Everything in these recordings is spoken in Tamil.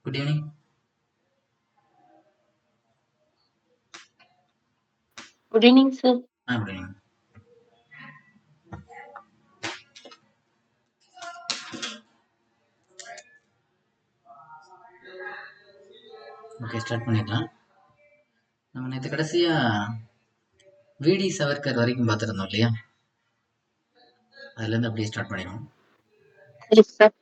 Good evening. Good evening sir. Good evening. Okay, start பண்ணிடலாம். நம்ம நேற்று கடைசியா விடி சவர்கர் வரைக்கும் பார்த்துருந்தோம் இல்லையா? அதுலேருந்து அப்படியே ஸ்டார்ட் பண்ணிடுவோம். சரி சார்.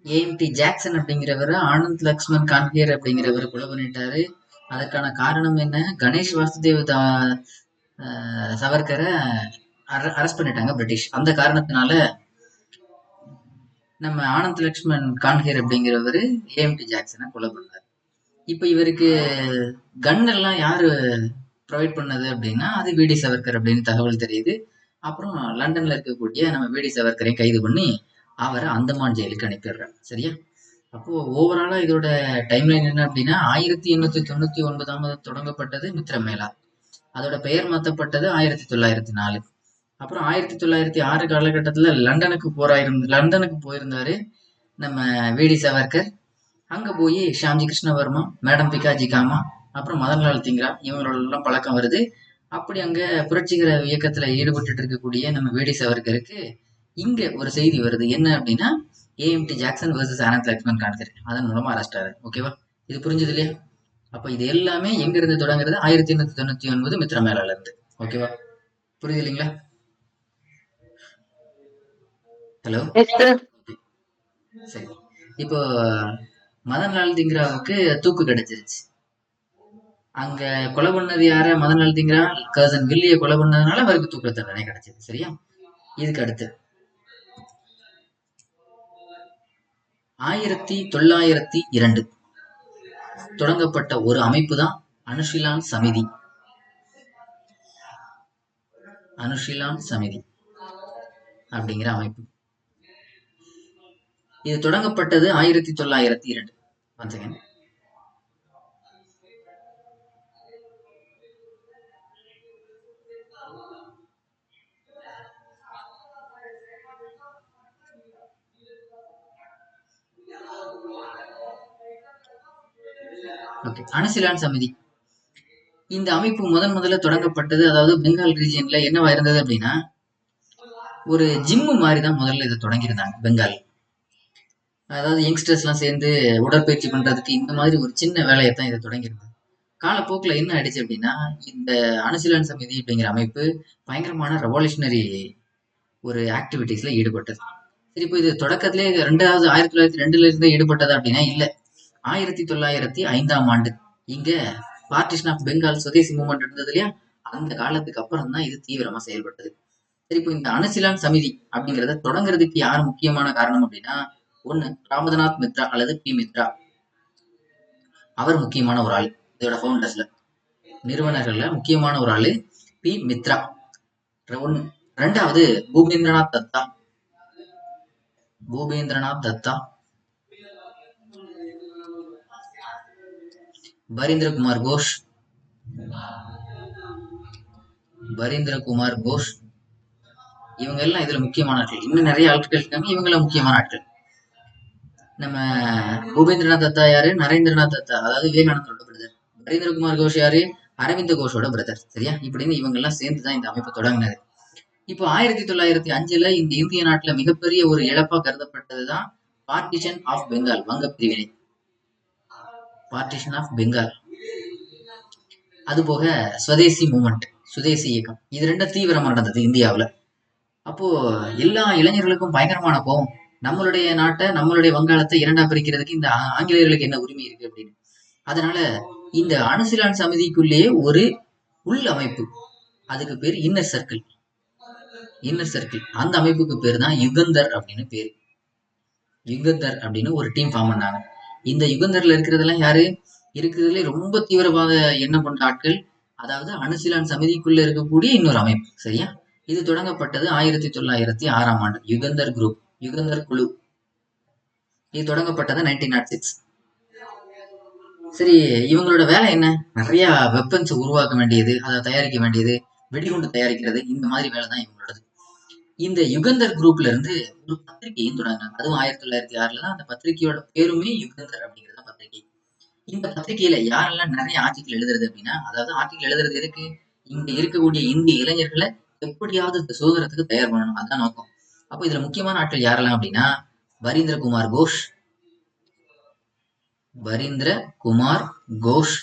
ஏஎம்டி ஜாக்சன் அப்படிங்கிறவர் ஆனந்த் லக்ஷ்மண் கான்கேர் அப்படிங்கிறவர் கொலை பண்ணிட்டாரு. அதுக்கான காரணம் என்ன? கணேஷ் வாசுதேவ் சவர்கரை அரெஸ்ட் பண்ணிட்டாங்க பிரிட்டிஷ். அந்த காரணத்தினால நம்ம ஆனந்த் லக்ஷ்மண் கான்கேர் அப்படிங்கிறவர் ஏஎம்டி ஜாக்சனை கொலை பண்ணார். இப்போ இவருக்கு கன் எல்லாம் யாரு ப்ரொவைட் பண்ணது அப்படின்னா அது விடி சவர்கர் அப்படின்னு தகவல் தெரியுது. அப்புறம் லண்டன்ல இருக்கக்கூடிய நம்ம விடி சவர்கரையும் கைது பண்ணி அவரை அந்தமான் ஜெயிலுக்கு அனுப்பிடுறாங்க. சரியா? அப்போ ஓவராலா இதோட டைம்லைன் என்ன அப்படின்னா 1899 தொடங்கப்பட்டது மித்ரமேளா. அதோட பெயர் மாற்றப்பட்டது 1904. அப்புறம் 1906 காலகட்டத்துல லண்டனுக்கு போயிருந்தாரு நம்ம விடி சவர்கர். அங்க போய் ஷாம்ஜி கிருஷ்ணவர்மா, மேடம் பிகாஜி காமா, அப்புறம் மதன்லால் திங்ரா இவங்களோட எல்லாம் பழக்கம் வருது. அப்படி அங்க புரட்சிகர இயக்கத்துல ஈடுபட்டு இருக்கக்கூடிய நம்ம விடி சவர்கருக்கு இங்க ஒரு செய்தி வருது. என்ன அப்படின்னா AMT Jackson versus Anant Laxman Kanhere. அதன் மூலமா அரெஸ்ட் ஆகுது. ஓகேவா? இது புரிஞ்சது இல்லையா? அப்ப இது எல்லாமே எங்க இருந்து தொடங்குறது? 1899 மித்ரமேளால இருந்து. ஓகேவா? புரியுது இல்லைங்களா? ஹலோ. சரி, இப்போ மதன்லால் திங்ராவுக்கு தூக்கு கிடைச்சிருச்சு. அங்க கொலை பண்ணது யார? மதன்லால் திங்ரா கசன் வில்லிய கொலை பண்ணதுனால அவருக்கு தூக்கு தண்டனை கிடைச்சது. சரியா? இதுக்கு அடுத்து 1902 தொடங்கப்பட்ட ஒரு அமைப்பு தான் அனுஷிலான் சமிதி. அனுஷிலான் சமிதி அப்படிங்கிற அமைப்பு. இது தொடங்கப்பட்டது 1902. One second. ஓகே, அனுஷிலான் சமிதி இந்த அமைப்பு முதல்ல தொடங்கப்பட்டது, அதாவது பெங்கால் ரீஜியன்ல என்னவா இருந்தது அப்படின்னா ஒரு ஜிம்மு மாதிரி தான் முதல்ல இதை தொடங்கியிருந்தாங்க பெங்கால். அதாவது யங்ஸ்டர்ஸ் எல்லாம் சேர்ந்து உடற்பயிற்சி பண்றதுக்கு இந்த மாதிரி ஒரு சின்ன வேலையை தான் இதை தொடங்கியிருந்தது. காலப்போக்கில் என்ன ஆயிடுச்சு அப்படின்னா இந்த அனுசீலன் சமிதி அப்படிங்கிற அமைப்பு பயங்கரமான ரெவல்யூஷனரி ஒரு ஆக்டிவிட்டிஸ்ல ஈடுபட்டது. சரி, இப்போ இது தொடக்கத்திலே 1902 இருந்து ஈடுபட்டது அப்படின்னா இல்ல. 1905 இங்க partition of Bengal Swadeshi movement இருந்தது இல்லையா? அந்த காலத்துக்கு அப்புறம் தான் இது தீவிரமா செயல்பட்டது. சரி, இப்போ இந்த அனுசீலன் சமிதி அப்படிங்கிறத தொடங்குறதுக்கு யாரு முக்கியமான காரணம் அப்படின்னா ஒண்ணு ராமநாத் மித்ரா அல்லது பி மித்ரா. அவர் முக்கியமான ஒரு ஆள். இதோட ஃபவுண்டர்ஸ்ல நிறுவனர்கள்ல முக்கியமான ஒரு ஆளு பி மித்ரா. ரெண்டாவது பூபேந்திரநாத் தத்தா. பூபேந்திரநாத் தத்தா, பரீந்திரகுமார் கோஷ், இவங்க எல்லாம் இதுல முக்கியமான ஆட்கள். இன்னும் நிறைய ஆட்கள் இருக்காங்க, இவங்கள முக்கியமான ஆட்கள். நம்ம பூபேந்திரநாத் தத்தா யாரு? நரேந்திரநாத் தத்தா, அதாவது விவேகானந்தரோட பிரதர். பரீந்திரகுமார் கோஷ் யாரு? அரவிந்த கோஷோட பிரதர். சரியா? இப்படின்னு இவங்க எல்லாம் சேர்ந்துதான் இந்த அமைப்பு தொடங்கினது. இப்போ 1905 இந்த இந்திய நாட்டுல மிகப்பெரிய ஒரு இழப்பா கருதப்பட்டதுதான் பார்ட்டிஷன் ஆஃப் பெங்கால், வங்க பிரிவினை. Partition of Bengal. அது போக ஸ்வதேசி மூவ்மெண்ட், சுதேசி இயக்கம், இது ரெண்டும் தீவிரமா நடந்தது இந்தியாவுல. அப்போ எல்லா இளைஞர்களுக்கும் பயங்கரமான கோபம். நம்மளுடைய நாட்டை, நம்மளுடைய வங்காளத்தை இரண்டா பிரிக்கிறதுக்கு இந்த ஆங்கிலேயர்களுக்கு என்ன உரிமை இருக்கு அப்படின்னு. அதனால இந்த அனுசீலன் சமிதிக்குள்ளேயே ஒரு உள் அமைப்பு, அதுக்கு பேர் இன்னர் சர்க்கிள். அந்த அமைப்புக்கு பேர் தான் யுகந்தர் அப்படின்னு பேரு. யுகந்தர் அப்படின்னு ஒரு டீம் ஃபார்ம் பண்ணாங்க. இந்த யுகந்தர்ல இருக்கிறதெல்லாம் யாரு? இருக்கிறதுல ரொம்ப தீவிரவாத எண்ணம் கொண்ட ஆட்கள். அதாவது அனுசீலன் சமிதிக்குள்ள இருக்கக்கூடிய இன்னொரு அமைப்பு. சரியா? இது தொடங்கப்பட்டது 1906 யுகந்தர் குரூப், யுகந்தர் குழு. இது தொடங்கப்பட்டது 1906. சரி, இவங்களோட வேலை என்ன? நிறைய வெப்பன்ஸ் உருவாக்க வேண்டியது, அதை தயாரிக்க வேண்டியது, வெடிகுண்டு தயாரிக்கிறது, இந்த மாதிரி வேலை தான் இவங்களோடது. இந்த யுகந்தர் குரூப்ல இருந்து ஒரு பத்திரிகையும் தொடங்கினாங்க. அதுவும் 1906 தான். அந்த பத்திரிகையோட பேருமே யுகந்தர் அப்படிங்கிறது தான் பத்திரிகை. இந்த பத்திரிகையில யாரெல்லாம் நிறைய ஆர்டிக்கல் எழுதுறது அப்படின்னா, அதாவது ஆர்டிக்கல் எழுதுறது இருக்கு, இங்க இருக்கக்கூடிய இந்திய இளைஞர்களை எப்படியாவது இந்த சுதந்திரத்துக்கு தயார் பண்ணணும், அதுதான் நோக்கம். அப்போ இதுல முக்கியமான ஆட்கள் யாரெல்லாம் அப்படின்னா, பரீந்திர குமார் கோஷ், பரீந்திர குமார் கோஷ்,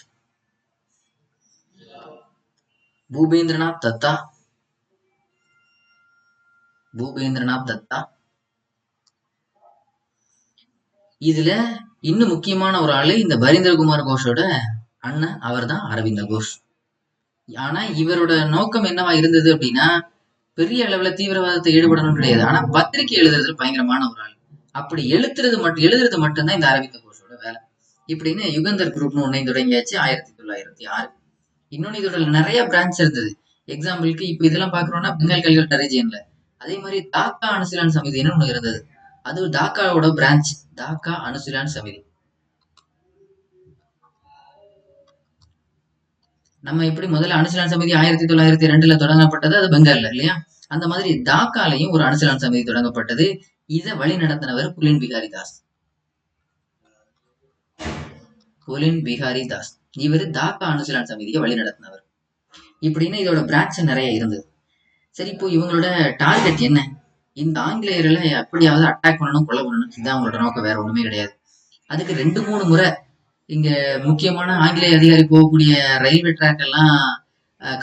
பூபேந்திரநாத் தத்தா, பூபேந்திரநாத் தத்தா. இதுல இன்னும் முக்கியமான ஒரு ஆளு இந்த பரீந்திர குமார் கோஷோட அண்ணன், அவர் தான் அரவிந்த கோஷ். ஆனா இவரோட நோக்கம் என்னவா இருந்தது அப்படின்னா, பெரிய அளவுல தீவிரவாதத்தை ஈடுபடணும் கிடையாது. ஆனா பத்திரிகை எழுதுறதுல பயங்கரமான ஒரு ஆள். அப்படி எழுதுறது மட்டும்தான் இந்த அரவிந்த கோஷோட வேலை. இப்படின்னு யுகந்தர் குரூப்னு ஒன்னையும் தொடங்கியாச்சு 1906. இன்னொன்னு இதோட நிறைய பிரான்ச் இருந்தது. எக்ஸாம்பிளுக்கு இப்ப இதெல்லாம் பாக்குறோம்னா பெங்கால் கல்கட்டா ரீஜியன்ல. அதே மாதிரி தாக்கா அனுசீலன் சமிதின்னு ஒண்ணு இருந்தது. அது தாக்காவோட பிரான்ச், தாக்கா அனுசீலன் சமிதி. நம்ம எப்படி முதல்ல அனுசீலன் சமிதி 1902ல தொடங்கப்பட்டது, அது பெங்கால்ல இல்லையா? அந்த மாதிரி தாக்காலையும் ஒரு அனுசீலன் சமிதி தொடங்கப்பட்டது. இதை வழி நடத்தினவர் புலின் பிகாரி தாஸ். புலின் பிகாரி தாஸ் இவர் தாக்கா அனுசீலன் சமிதியை வழி நடத்தினவர். இப்படின்னு இதோட பிரான்ச் நிறைய இருந்தது. சரி, இப்போ இவங்களோட டார்கெட் என்ன? இந்த ஆங்கிலேயர்களை எப்படியாவது அட்டாக் பண்ணணும், கொலை பண்ணணும், இதுதான் அவங்களோட நோக்கம், வேற ஒண்ணுமே கிடையாது. அதுக்கு 2-3 முறை இங்க முக்கியமான ஆங்கிலேய அதிகாரி போகக்கூடிய ரயில்வே ட்ராக் எல்லாம்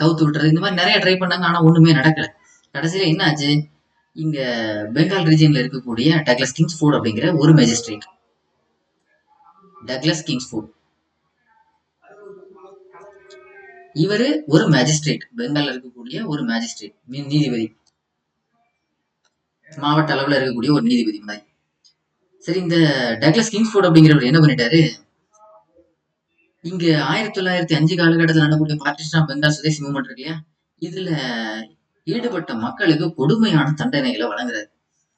கவுத்து விட்டுறது, இந்த மாதிரி நிறைய ட்ரை பண்ணாங்க. ஆனா ஒண்ணுமே நடக்கல. கடைசியில என்ன ஆச்சு? இங்க பெங்கால் ரீஜியன்ல இருக்கக்கூடிய டக்ளஸ் கிங்ஸ்ஃபோர்ட் அப்படிங்கிற ஒரு மேஜிஸ்ட்ரேட், டக்ளஸ் கிங்ஸ்ஃபோர்ட், இவரு ஒரு மேஜிஸ்ட்ரேட், பெங்கால்ல இருக்கக்கூடிய ஒரு மேஜிஸ்ட்ரேட், நீதிபதி, மாவட்ட அளவுல இருக்கக்கூடிய ஒரு நீதிபதி மாதிரி. சரி, இந்த டக்ளஸ் கிங்ஸ்ஃபோர்ட் அப்படிங்கிறவர் என்ன பண்ணிட்டாரு, இங்க 1905 காலகட்டத்தில் நடக்கக்கூடிய partition of Bengal Swadeshi movement இருக்கு இல்லையா, இதுல ஈடுபட்ட மக்களுக்கு கொடுமையான தண்டனைகளை வழங்குறாரு.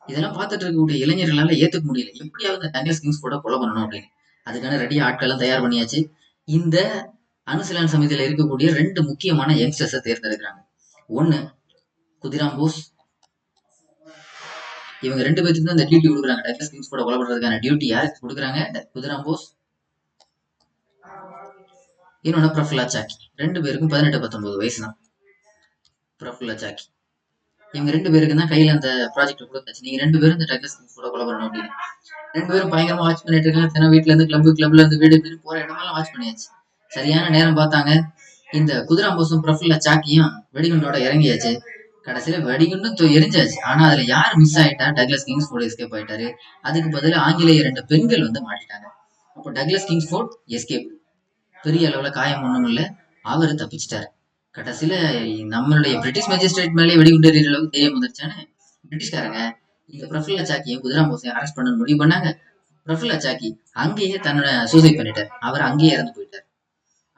இதெல்லாம் பார்த்துட்டு இருக்கக்கூடிய இளைஞர்களால ஏத்துக்க முடியல. எப்படியாவது டக்ளஸ் கிங்ஸ்ஃபோர்ட கொலை பண்ணணும் அப்படின்னு. அதுக்கான ரெடி ஆட்களும் தயார் பண்ணியாச்சு. இந்த அனுசீலன் சமிதியில இருக்கக்கூடிய 2 முக்கியமான யங்ஸ்டர்ஸை தேர்ந்தெடுக்கிறாங்க. ஒண்ணு குதிராம் போஸ். இவங்க 2 பேருக்கு தான் இந்த டியூட்டி கொடுக்குறாங்க. டக்ளஸ் கிங்ஸ்ஃபோர்ட கொலை பண்றதுக்கான டியூட்டி யாருக்கு கொடுக்குறாங்க? குதிராம் போஸ். இன்னொன்னு பிரஃபுல்லா சாக்கி. 2 பேருக்கும் 18-19 வயசு தான். பிரஃபுல்லா சாக்கி இவங்க 2 பேருக்கு தான் கையில அந்த ப்ராஜெக்ட் கொடுத்தாச்சு. நீங்க 2 பேரும் இந்த டக்ளஸ் கிங்ஸ்ஃபோர்ட கொலை பண்ணணும் அப்படின்னு. 2 பேரும் பயங்கரமா வாட்ச் பண்ணிட்டு இருக்காங்க. தினம் வீட்டுல இருந்து கிளப்ல இருந்து வீடு போற இடமெல்லாம் வாட்ச் பண்ணியாச்சு. சரியான நேரம் பார்த்தாங்க. இந்த குதிராம்போசும் பிரஃபுல்லா சாக்கியும் வெடிகுண்டோட இறங்கியாச்சு. கடைசியில வெடிகுண்டும் எரிஞ்சாச்சு. ஆனா அதுல யார் மிஸ் ஆயிட்டா? டக்ளஸ் கிங்ஸ்ஃபோர்ட் எஸ்கேப் ஆயிட்டாரு. அதுக்கு பதிலா ஆங்கிலேய 2 பெண்கள் வந்து மாட்டிட்டாங்க. அப்போ டக்ளஸ் கிங்ஸ்ஃபோர்ட் எஸ்கேப். பெரிய அளவுல காயம் ஒண்ணும் இல்ல, அவரு தப்பிச்சிட்டாரு. கடைசியில நம்மளுடைய பிரிட்டிஷ் மேஜிஸ்ட்ரேட் மேலே வெடிகுண்டு எறிகிற அளவுக்கு தைரியம் வந்துருச்சான்னு பிரிட்டிஷ்காரங்க இந்த பிரஃபுல்லா சாக்கியும் குதிராம்போசையும் அரெஸ்ட் பண்ண முடிவு பண்ணாங்க. பிரஃபுல்லா சாக்கி அங்கேயே தன்னோட சூசைட் பண்ணிட்டார். அவர் அங்கேயே இறந்து போயிட்டார்.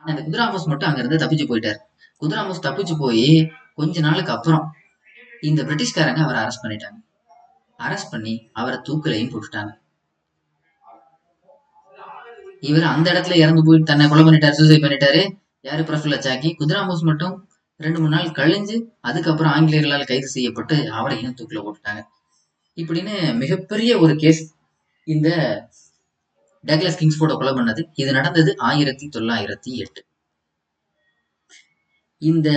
ஆனா இந்த குதிராம்போஸ் மட்டும் அங்க இருந்து தப்பிச்சு போயிட்டார். குதிராம்போஸ் தப்பிச்சு போய் கொஞ்ச நாளுக்கு அப்புறம் இந்த பிரிட்டிஷ்காரங்க அவரை அரெஸ்ட் பண்ணிட்டாங்க. அரெஸ்ட் பண்ணி அவரை தூக்குலையும் போட்டுட்டாங்க. இவர் அந்த இடத்துல இறந்து போய் தன்னை கொலை பண்ணிட்டாரு, சூசைட் பண்ணிட்டாரு. யாரு? பிரஃபுல்லா சாக்கி. குதிராம்போஸ் மட்டும் 2-3 நாள் கழிஞ்சு அதுக்கப்புறம் ஆங்கிலேயர்களால் கைது செய்யப்பட்டு அவரையும் தூக்குல போட்டுட்டாங்க. இப்படின்னு மிகப்பெரிய ஒரு கேஸ் இந்த டக்ளஸ் கிங்ஸ்ஃபோர்ட கொலை பண்ணது. இது நடந்தது 1908. இந்த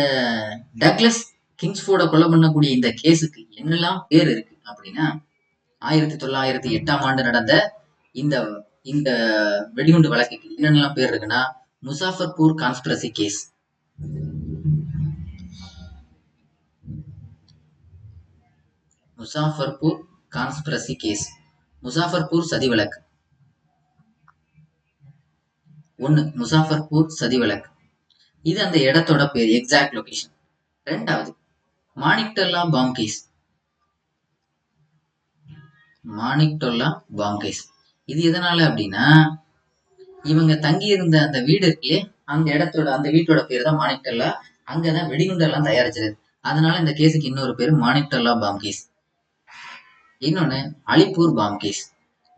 டக்ளஸ் கிங்ஸ்ஃபோர்ட கொலை பண்ணக்கூடிய இந்த கேஸுக்கு என்னெல்லாம் பேர் இருக்கு அப்படின்னா, 1908ஆம் ஆண்டு நடந்த இந்த இந்த வெடிகுண்டு வழக்குக்கு என்னென்னலாம் பேர் இருக்குன்னா, Muzaffarpur conspiracy case, Muzaffarpur conspiracy case, Muzaffarpur சதி வழக்கு. ஒண்ணு முசாஃபர்பூர் சதி வழக்கு. இது அந்த இடத்தோட பேர், எக்ஸாக்ட் லொகேஷன். 2வது மாணிக்டோலா பாம் கேஸ். மாணிக்டோலா பாம் கேஸ் இது எதனால அப்படின்னா, இவங்க தங்கி இருந்த அந்த வீடு இருக்கே, அந்த வீட்டோட பேர் தான் மாணிக்டோலா. அங்கதான் வெடிகுண்டெல்லாம் தயாரிச்சது. அதனால இந்த கேஸுக்கு இன்னொரு பேரு மாணிக்டோலா பாம் கேஸ். இன்னொன்னு அலிப்பூர் பாம் கேஸ்.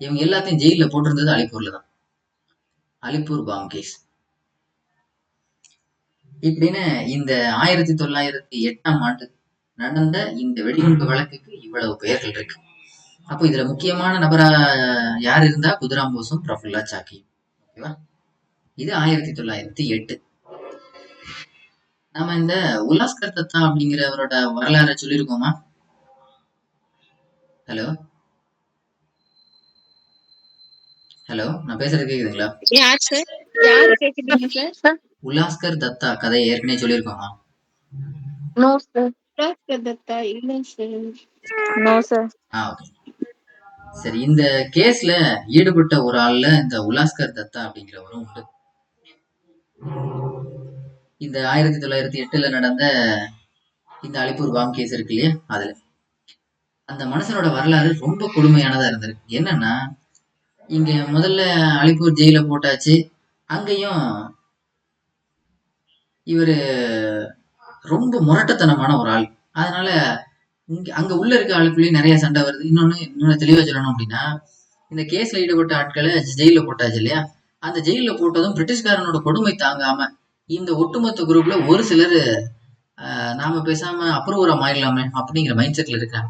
இவங்க எல்லாத்தையும் ஜெயில போட்டிருந்தது அலிப்பூர்ல தான். Alipore bomb case. இப்படின்னு இந்த 1908ஆம் ஆண்டு நடந்த இந்த வெடிகுண்டு வழக்குக்கு இவ்வளவு பெயர்கள் இருக்கு. அப்போ இதுல முக்கியமான நபரா யார் இருந்தா குதிராம் போஸும் பிரஃபுல்லா சாக்கியும். ஓகேவா? இது 1908. நம்ம இந்த உலாஸ்கர் தத்தா அப்படிங்கிறவரோட வரலாறை சொல்லியிருக்கோமா? ஹலோ ஹலோ, நான் பேசுறது கேக்குதுங்களா? யார் சார்? யார் கேக்குறீங்க சார்? சார்? உலாஸ்கர் தத்தா கதையை ஏற்கனவே சொல்லியிருக்கோமா? No sir. உலாஸ்கர் தத்தா இல்ல சார். No sir. ஓகே. சரி, இந்த கேஸ்ல ஈடுபட்ட ஒரு ஆள்ல இந்த உலாஸ்கர் தத்தா அப்படிங்கிறவரும் உண்டு. இந்த 1908ல நடந்த இந்த அலிப்பூர் பாம் கேஸ் இருக்கு இல்லையா, அதுல அந்த மனுஷனோட வரலாறு ரொம்ப கொடுமையானதா இருந்திருக்கு. என்னன்னா, இங்க முதல்ல அலிப்பூர் ஜெயில போட்டாச்சு. அங்கேயும் இவரு ரொம்ப முரட்டத்தனமான ஒரு ஆள். அதனால அங்க உள்ள இருக்க ஆளுக்குள்ளேயும் நிறைய சண்டை வருது. இன்னொன்னு தெளிவா சொல்லணும் அப்படின்னா, இந்த கேஸ்ல ஈடுபட்ட ஆட்களை ஜெயில போட்டாச்சு இல்லையா, அந்த ஜெயில போட்டதும் பிரிட்டிஷ்காரனோட கொடுமை தாங்காம இந்த ஒட்டுமொத்த குரூப்ல ஒரு சிலர் நாம பேசாம அப்ரூவரா மாறிடலாமே அப்படிங்கிற மைண்ட் செட்ல இருக்காங்க.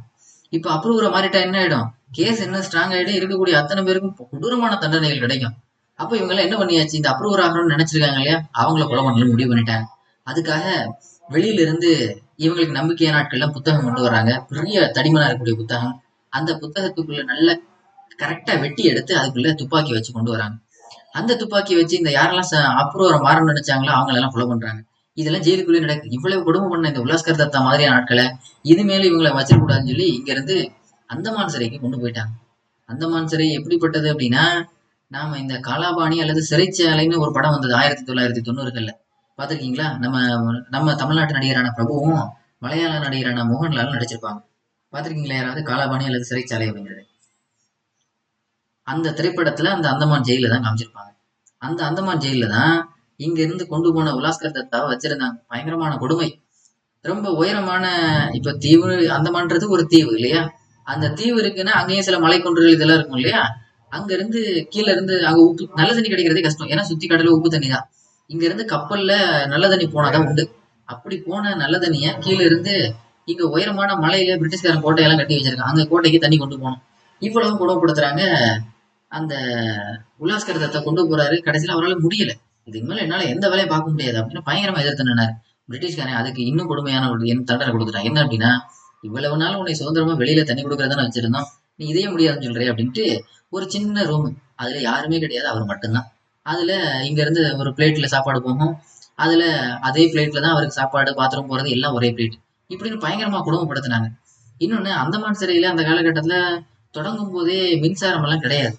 இப்ப அப்ரூவரா மாறிட்டா என்ன ஆயிடும்? கேஸ் என்ன ஸ்ட்ராங் ஆயிடும், இருக்கக்கூடிய அத்தனை பேருக்கும் கொடூரமான தண்டனைகள் கிடைக்கும். அப்ப இவங்க எல்லாம் என்ன பண்ணியாச்சு, இந்த அப்ரூவர் ஆகணும்னு நினைச்சிருக்காங்க இல்லையா, அவங்கள கொலை பண்ணணும்னு முடிவு பண்ணிட்டாங்க. அதுக்காக வெளியில இருந்து இவங்களுக்கு நம்பிக்கையான நாட்கள்லாம் புத்தகம் கொண்டு வர்றாங்க. பெரிய தடிமனா இருக்கக்கூடிய புத்தகம். அந்த புத்தகத்துக்குள்ள நல்ல கரெக்டா வெட்டி எடுத்து அதுக்குள்ள துப்பாக்கி வச்சு கொண்டு வராங்க. அந்த துப்பாக்கி வச்சு இந்த யாரெல்லாம் அப்ரூவரை மாறணும்னு நினைச்சாங்களோ அவங்க எல்லாம் கொலை பண்றாங்க. இதெல்லாம் ஜெயிலுக்குள்ளே நடக்குது. இவ்வளவு கொடுமை பண்ண இந்த உலாஸ்கர் தத்தா மாதிரியான ஆட்களை இனிமேல இவங்களை வச்சிடக்கூடாதுன்னு சொல்லி இங்க இருந்து அந்தமான் சிறைக்கு கொண்டு போயிட்டாங்க. அந்தமான் சிறை எப்படிப்பட்டது அப்படின்னா, நாம இந்த காலாபாணி அல்லது சிறைச்சாலைன்னு ஒரு படம் வந்தது 1990கள்ல. பாத்திருக்கீங்களா? நம்ம தமிழ்நாட்டு நடிகரான பிரபுவும் மலையாள நடிகரான மோகன்லாலும் நடிச்சிருப்பாங்க. பாத்திருக்கீங்களா யாராவது காலாபாணி அல்லது சிறைச்சாலை அப்படிங்கிறது? அந்த திரைப்படத்துல அந்த அந்தமான் ஜெயில தான் காமிச்சிருப்பாங்க. அந்த அந்தமான் ஜெயில தான் இங்க இருந்து கொண்டு போன உலாஸ்கர் தத்தாவை வச்சிருந்தாங்க. பயங்கரமான கொடுமை. ரொம்ப உயரமான, இப்ப தீவு அந்தமான்றது ஒரு தீவு இல்லையா, அந்த தீவு இருக்குன்னா அங்கேயும் சில மலைக்குன்றுகள் இதெல்லாம் இருக்கும் இல்லையா, அங்க இருந்து கீழே இருந்து அங்க உப்பு நல்ல தண்ணி கிடைக்கிறதே கஷ்டம். ஏன்னா சுத்தி கடல உப்பு தண்ணி தான். இங்க இருந்து கப்பல்ல நல்ல தண்ணி போனாதான் உண்டு. அப்படி போன நல்ல தண்ணிய கீழே இருந்து இங்க உயரமான மலையில பிரிட்டிஷ்காரன் கோட்டையெல்லாம் கட்டி வச்சிருக்காங்க. அங்க கோட்டைக்கு தண்ணி கொண்டு போகணும். இவ்வளவு குணப்படுத்துறாங்க. அந்த உலாஸ்கர் தத்தா கொண்டு போறாரு. கடைசியில அவரால் முடியல. இதுக்கு மேல என்னால எந்த வேலையும் பார்க்க முடியாது அப்படின்னு பயங்கரமா எதிர்த்து நின்னாரு. பிரிட்டிஷ்காரன் அதுக்கு இன்னும் கொடுமையான ஒரு தண்டனை கொடுத்துட்டான். என்ன அப்படின்னா, இவ்வளவு நாள் உன்னை சுதந்திரமா வெளியில தண்ணி கொடுக்கறதான வச்சிருந்தோம், நீ இதையே முடியாதுன்னு சொல்றே அப்படின்ட்டு ஒரு சின்ன ரூம், அதுல யாருமே கிடையாது, அவர் மட்டும்தான். அதுல இங்க இருந்து ஒரு பிளேட்ல சாப்பாடு போகும். அதுல அதே பிளேட்ல தான் அவருக்கு சாப்பாடு, பாத்ரூம் போறது எல்லாம் ஒரே பிளேட். இப்படின்னு பயங்கரமா குடும்பப்படுத்தினாங்க. இன்னொன்னு, அந்தமான் சிறையில அந்த காலகட்டத்துல தொடங்கும் போதே மின்சாரம் எல்லாம் கிடையாது.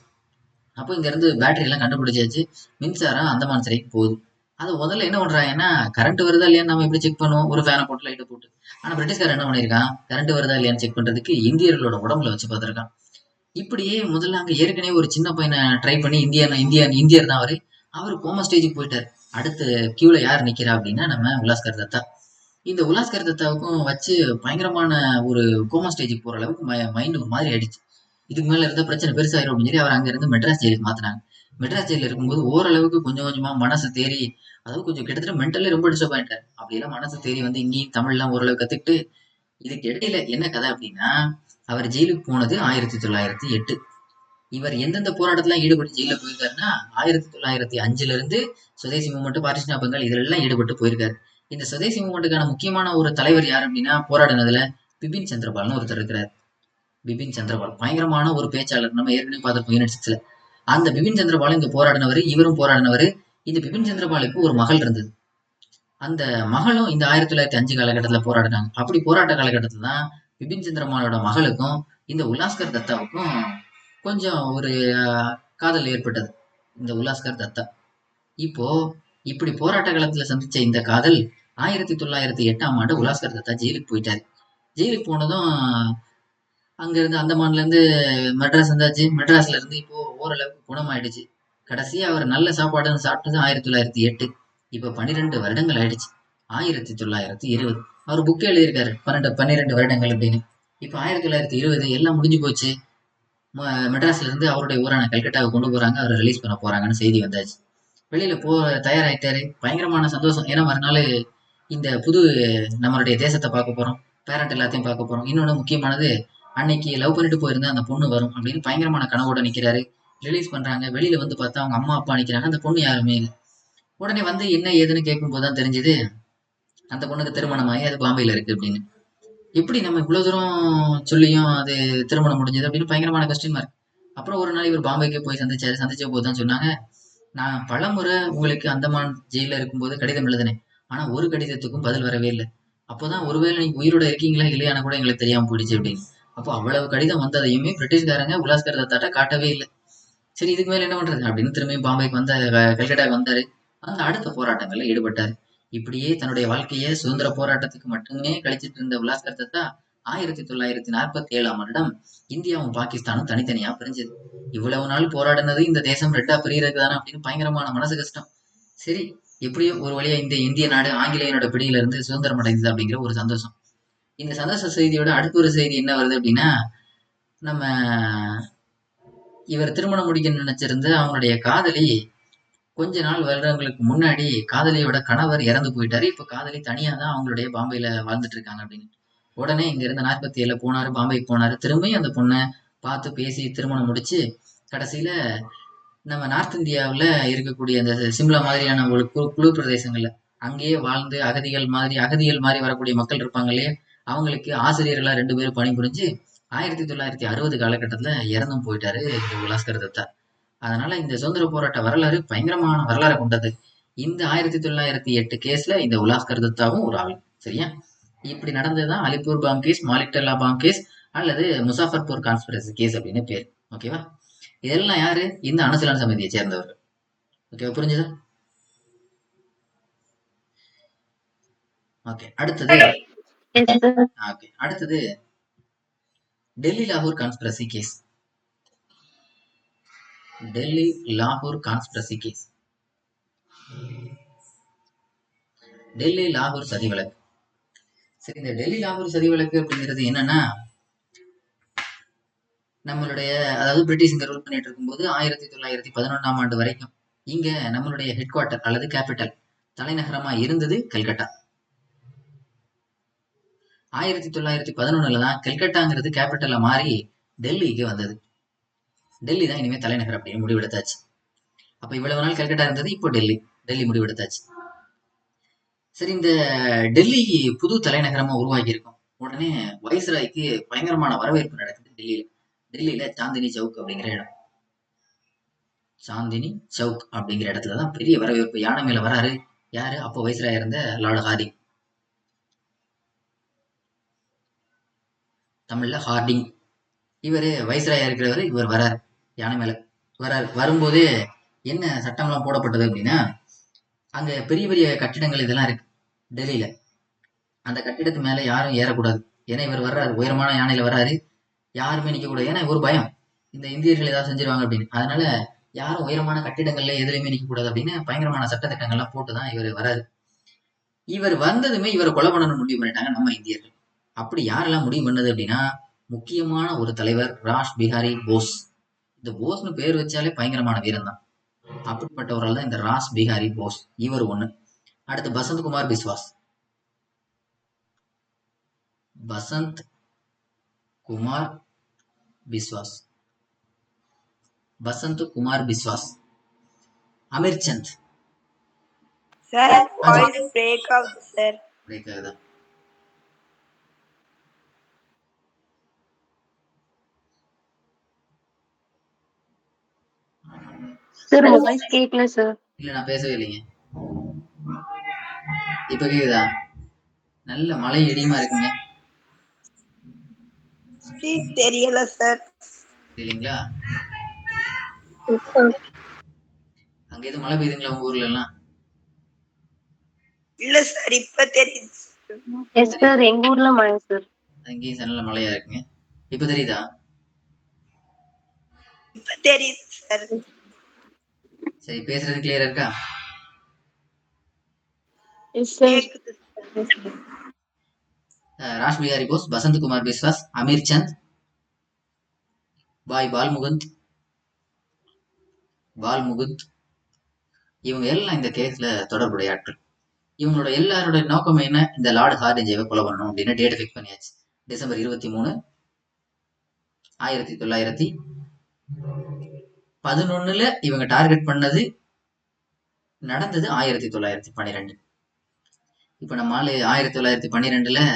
அப்போ இங்க இருந்து பேட்டரி எல்லாம் கண்டுபிடிச்சாச்சு. மின்சாரம் அந்தமான் சிறைக்கு போகுது. அது முதல்ல என்ன பண்றாங்கன்னா, கரண்ட் வருதா இல்லையான்னு நம்ம எப்படி செக் பண்ணுவோம்? ஒரு ஃபேனை போட்டு லைட்டை போட்டு. ஆனா பிரிட்டிஷ்காரன் என்ன பண்ணிருக்கான், கரண்ட் வருதா இல்லையான்னு செக் பண்றதுக்கு இந்தியர்களோட உடம்புல வச்சு பார்த்திருக்கான். இப்படியே முதல்ல அங்க ஏற்கனவே ஒரு சின்ன பையனை ட்ரை பண்ணி இந்தியர் தான் அவரு கோமா ஸ்டேஜுக்கு போயிட்டாரு. அடுத்து கியூல யார் நிக்கிறா அப்படின்னா நம்ம உலாஸ்கர் தத்தா. இந்த உலாஸ்கர் தத்தாவுக்கும் வச்சு பயங்கரமான ஒரு கோமா ஸ்டேஜுக்கு போற அளவுக்கு மைண்ட் ஒரு மாதிரி ஆயிடுச்சு. இதுக்கு மேல இருந்த பிரச்சனை பெருசாயிரும் அப்படின்னு சொல்லி அவர் அங்க இருந்து மெட்ராஸ் ஜெயிலுக்கு மாத்தினாங்க. மெட்ராஸ் ஜெயில இருக்கும்போது ஓரளவுக்கு கொஞ்சம் கொஞ்சமா மனசு தேறி, அதாவது கொஞ்சம் கிட்டத்தட்ட மென்டலி ரொம்ப டிஸ்டர்ப் ஆயிட்டார். அப்படியெல்லாம் மனசு தேறி வந்து இங்கேயும் தமிழ்லாம் ஓரளவு கத்துக்கிட்டு, இதுக்கு இடையில என்ன கதை அப்படின்னா, அவர் ஜெயிலுக்கு போனது 1908. இவர் எந்தெந்த போராட்டத்துல ஈடுபட்டு ஜெயில போயிருக்காருன்னா, 1905ல இருந்து சுதேசி மூவ்மெண்ட், பார்ட்டிஷன் ஆஃப் பெங்கால் இதுல எல்லாம் ஈடுபட்டு போயிருக்காரு. இந்த சுதேசி மூவ்மெண்ட்டுக்கான முக்கியமான ஒரு தலைவர் யார் அப்படின்னா, போராடினதுல பிபின் சந்திரபால்னு ஒருத்தர் இருக்கிறார். பிபின் சந்திரபால் பயங்கரமான ஒரு பேச்சாளர். நம்ம ஏற்கனவே பார்த்திருப்போம் யூனிட் 6ல. அந்த பிபின் சந்திரபாலும் இங்க போராடினவர், இவரும் போராடினவர். இந்த பிபின் சந்திரபாலுக்கு ஒரு மகள் இருந்தது. அந்த மகளும் இந்த 1905 காலகட்டத்துல போராடினாங்க. அப்படி போராட்ட காலகட்டத்துல தான் பிபின் சந்திரபாலோட மகளுக்கும் இந்த உலாஸ்கர் தத்தாவுக்கும் கொஞ்சம் ஒரு காதல் ஏற்பட்டது. இந்த உலாஸ்கர் தத்தா இப்போ இப்படி போராட்ட காலத்துல சந்திச்ச இந்த காதல் 1908ஆம் ஆண்டு உலாஸ்கர் தத்தா ஜெயிலுக்கு போயிட்டாரு. ஜெயிலுக்கு போனதும் அங்க இருந்து அந்தமான்ல இருந்து மெட்ராஸ் வந்தாச்சு. மெட்ராஸ்ல இருந்து இப்போ ஓரளவுக்கு குணமாயிடுச்சு. கடைசியா அவர் நல்ல சாப்பாடுன்னு சாப்பிட்டது 1908. இப்ப 12 வருடங்கள் ஆயிடுச்சு. 1920 அவர் புக் எழுதியிருக்காரு 12 வருடங்கள் அப்படின்னு. இப்ப 1920 எல்லாம் முடிஞ்சு போச்சு. மெட்ராஸ்ல இருந்து அவருடைய ஊரான கல்கட்டாவை கொண்டு போறாங்க, அவரை ரிலீஸ் பண்ண போறாங்கன்னு செய்தி வந்தாச்சு. வெளியில தயாராயிட்டாரு. பயங்கரமான சந்தோஷம். ஏன்னா மறுநாள் இந்த புது நம்மளுடைய தேசத்தை பார்க்க போறோம். பேரண்ட் எல்லாத்தையும் பார்க்க போறோம். இன்னொன்னு முக்கியமானது, அன்னைக்கு லவ் பண்ணிட்டு போயிருந்த அந்த பொண்ணு வரும் அப்படின்னு பயங்கரமான கனவோட நிக்கிறாரு. ரிலீஸ் பண்றாங்க. வெளியில வந்து பார்த்தா அவங்க அம்மா அப்பா நிக்கிறாங்க. அந்த பொண்ணு யாருமே இல்லை. உடனே வந்து என்ன ஏதுன்னு கேட்கும்போது தான் தெரிஞ்சது, அந்த பொண்ணுக்கு திருமணமாகி அது பாம்பேல இருக்கு அப்படின்னு. எப்படி நம்ம இவ்வளவு தூரம் சொல்லியும் அது திருமணம் முடிஞ்சது அப்படின்னு பயங்கரமான கொஸ்டின் மார்க். அப்புறம் ஒரு நாள் இவர் பாம்பேக்கு போய் சந்திச்சாரு. சந்திச்ச போது தான் சொன்னாங்க, நான் பலமுறை உங்களுக்கு அந்தமான் ஜெயில இருக்கும்போது கடிதம் எழுதினேன். ஆனா ஒரு கடிதத்துக்கும் பதில் வரவே இல்லை. அப்போதான் ஒருவேளை நீங்க உயிரோட இருக்கீங்களா இல்லையான்னு கூட எங்களுக்கு தெரியாம போயிடுச்சு அப்படின்னு. அப்போ அவ்வளவு கடிதம் வந்ததையுமே பிரிட்டிஷ்காரங்க உலாஸ்கர் தத்தாட்ட காட்டவே இல்லை. சரி இதுக்கு மேல என்ன பண்றது அப்படின்னு திரும்பியும் பாம்பேக்கு வந்த கல்கட்டாக்கு வந்தாரு. அந்த அடுத்த போராட்டங்கள்ல ஈடுபட்டாரு. இப்படியே தன்னுடைய வாழ்க்கையை சுதந்திர போராட்டத்துக்கு மட்டுமே கழிச்சிட்டு இருந்த உலாஸ்கர் தத்தா 1947ஆம் வருடம் இந்தியாவும் பாகிஸ்தானும் தனித்தனியா பிரிஞ்சது. இவ்வளவு நாள் போராடினது இந்த தேசம் ரெட்டா பிரியறதுக்கு தானே அப்படின்னு பயங்கரமான மனசு கஷ்டம். சரி எப்படியோ ஒரு வழியா இந்த இந்திய நாடு ஆங்கிலேயனோட பிடியில இருந்து சுதந்திரம் அடைந்தது அப்படிங்கிற ஒரு சந்தோஷம். இந்த சந்தோஷ செய்தியோட அடுத்த ஒரு செய்தி என்ன வருது அப்படின்னா, நம்ம இவர் திருமணம் முடிக்க நினைச்சிருந்த அவங்களுடைய காதலி கொஞ்ச நாள் வருடங்களுக்கு முன்னாடி காதலியோட கணவர் இறந்து போயிட்டாரு. இப்ப காதலி தனியா தான் அவங்களுடைய பாம்பேல வாழ்ந்துட்டு இருக்காங்க அப்படின்னு. உடனே இங்க இருந்து 47 போனாரு, பாம்பேக்கு போனாரு. திரும்பியும் அந்த பொண்ணை பார்த்து பேசி திருமணம் முடிச்சு கடைசியில நம்ம நார்த் இந்தியாவுல இருக்கக்கூடிய அந்த சிம்லா மாதிரியான ஒரு குளிர் பிரதேசங்கள்ல அங்கேயே வாழ்ந்து அகதிகள் மாதிரி வரக்கூடிய மக்கள் இருப்பாங்க இல்லையா, அவங்களுக்கு ஆசிரியர்களா 2 பேரும் பணிபுரிஞ்சு 1960 காலகட்டத்துல இறந்தும் போயிட்டாரு இந்த உலாஸ்கர் தத்தா. அதனால இந்த சுதந்திர போராட்ட வரலாறு பயங்கரமான வரலாறு கொண்டது. இந்த 1908 கேஸ்ல இந்த உலாஸ்கர் தத்தாவும் ஒரு ஆள். சரியா? இப்படி நடந்ததுதான் Alipore bomb case, Maniktala bomb case அல்லது முசாஃபர்பூர் கான்ஸ்பிரசி கேஸ் அப்படின்னு பேர். ஓகேவா? இதெல்லாம் யாரு? இந்த அணுசலான் சமிதியை சேர்ந்தவர்கள். ஓகேவா? புரிஞ்சுதா? ஓகே அடுத்தது ஓகே அடுத்தது டெல்லி லாகூர் கான்ஸ்பிரசி கேஸ். டெல்லி லாகூர் கான்ஸ்பிரசி கேஸ். டெல்லி லாகூர் சதி வழக்கு. சரி இந்த டெல்லி லாகூர் சதி வழக்கு அப்படிங்கிறது என்னன்னா, நம்மளுடைய அதாவது பிரிட்டிஷ் இங்க ரூல் பண்ணிட்டு இருக்கும்போது 1911ஆம் ஆண்டு வரைக்கும் இங்க நம்மளுடைய ஹெட் குவார்ட்டர் அல்லது கேபிட்டல் தலைநகரமா இருந்தது கல்கட்டா. 1911 தான் கல்கட்டாங்கிறது கேபிட்டல்ல மாறி டெல்லிக்கு வந்தது. டெல்லி தான் இனிமே தலைநகர் அப்படின்னு முடிவெடுத்தாச்சு. அப்ப இவ்வளவு நாள் கல்கட்டா இருந்தது, இப்போ டெல்லி முடிவெடுத்தாச்சு. சரி இந்த டெல்லி புது தலைநகரமா உருவாகி இருக்கும். உடனே வைஸ்ராய்க்கு பயங்கரமான வரவேற்பு நடக்குது டெல்லியில. டெல்லியில சாந்தினி சவுக் அப்படிங்கிற இடம். சாந்தினி சவுக் அப்படிங்கிற இடத்துலதான் பெரிய வரவேற்பு. யானை மேல வராரு. யாரு? அப்போ வைஸ்ராய் இருந்த லார்ட் ஹார்டிங். தமிழ்ல ஹார்டிங். இவரு வைஸ்ராயா இருக்கிறவரு. இவர் வராரு யானை மேல வராரு. வரும்போதே என்ன சட்டம்லாம் போடப்பட்டது அப்படின்னா, அங்க பெரிய பெரிய கட்டிடங்கள் இதெல்லாம் இருக்கு டெல்லியில. அந்த கட்டிடத்து மேல யாரும் ஏறக்கூடாது. ஏன்னா இவர் வர்றாரு, உயரமான யானையில வர்றாரு. யாருமே நிக்க கூடாது. ஏன்னா ஒரு பயம், இந்த இந்தியர்கள் ஏதாவது செஞ்சிருவாங்க அப்படின்னு. அதனால யாரும் உயரமான கட்டிடங்கள்ல எதுலையுமே நிக்க கூடாது அப்படின்னு பயங்கரமான சட்ட திட்டங்கள்லாம் போட்டுதான் இவர் வராரு. இவர் வந்ததுமே இவரை கொலை பண்ணணும்னு முடிவு பண்ணிட்டாங்க நம்ம இந்தியர்கள். அப்படி யாரெல்லாம் முடிவு பண்ணது அப்படின்னா, முக்கியமான ஒரு தலைவர் ராஷ் பிஹாரி போஸ். இந்த போஸ்னு பேர் வச்சாலே பயங்கரமான வீரம் தான். அப்படிப்பட்டவரால் தான் இந்த ராஸ் பிஹாரி போஸ். இவர் ஒண்ணு. அடுத்து Basant Kumar Biswas. Basant Kumar Biswas. Basant Kumar Biswas. Amirchand. Sir voice break ஆகுது சார். பிரேக் ஆகுதா? சார் வாய்ஸ் கேட்கல சார். இல்ல நான் பேசவே இல்லைங்க. இப்ப கேக்குதா? நல்ல மழை இடியுமா இருக்குங்க. தெரியல சார். இல்லைங்களா? அங்க எதுவும் மழை பெய்யுதுங்களா உங்க ஊர்ல எல்லாம்? இல்ல சார் இப்ப தெரியுது. எஸ் சார் எங்க ஊர்ல மழை சார். அங்கேயும் நல்ல மழையா இருக்குங்க. இப்ப தெரியுதா? இப்ப தெரியுது சார். சரி பேசுறது கிளியரா இருக்கா? Yes sir. ராஷ் பிஹாரி போஸ், பசந்த் குமார் பிஸ்வாஸ், அமீர்சந்த், பாய் பால் முகுந்த், இவங்க எல்லாம் இந்த கேஸ்ல தொடர்புடைய ஆட்கள். இவங்களோட எல்லாரோட நோக்கம் என்ன? இந்த லார்டு ஹார்டிஞ்சேவை கொலை பண்ணணும் அப்படின்னு டேட் ஃபிக்ஸ் பண்ணியாச்சு. டிசம்பர் 23, 1911 இவங்க டார்கெட் பண்ணது நடந்தது 1912. இப்ப நம்ம ஆளு 1912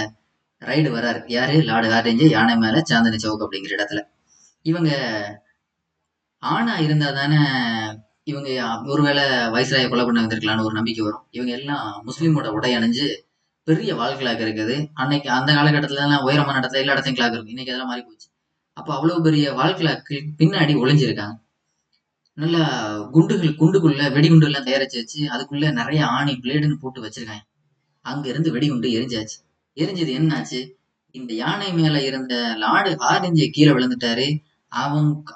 ரைடு வராரு. யாரு? லார்டு ஹார்டிஞ்சே யானை மேல சாந்தனி சவுக் அப்படிங்கிற இடத்துல. இவங்க ஆணா இருந்தா தானே இவங்க ஒருவேளை வைஸ்ராயை கொலை பண்ண வந்திருக்கலாம்னு ஒரு நம்பிக்கை வரும். இவங்க எல்லாம் முஸ்லீமோட உடை அணிஞ்சு பெரிய வால் கிளாக் இருக்குது. அன்னைக்கு அந்த காலகட்டத்துல எல்லாம் உயரமான இடத்துல எல்லா இடத்தையும் கிளாக் இருக்கும். இன்னைக்கு அதெல்லாம் மாறி போச்சு. அப்ப அவ்வளவு பெரிய வால் கிளாக்கு பின்னாடி ஒளிஞ்சிருக்காங்க. நல்லா குண்டுக்குள்ள வெடிகுண்டு எல்லாம் தயாரிச்சு வச்சு அதுக்குள்ள நிறைய ஆணி பிளேடுன்னு போட்டு வச்சிருக்காங்க. அங்க இருந்து வெடிகுண்டு எரிஞ்சாச்சு. எரிஞ்சது என்னாச்சு? இந்த யானை மேல இருந்த லார்டு ஹார்டிஞ்சே கீழே விழுந்துட்டாரு.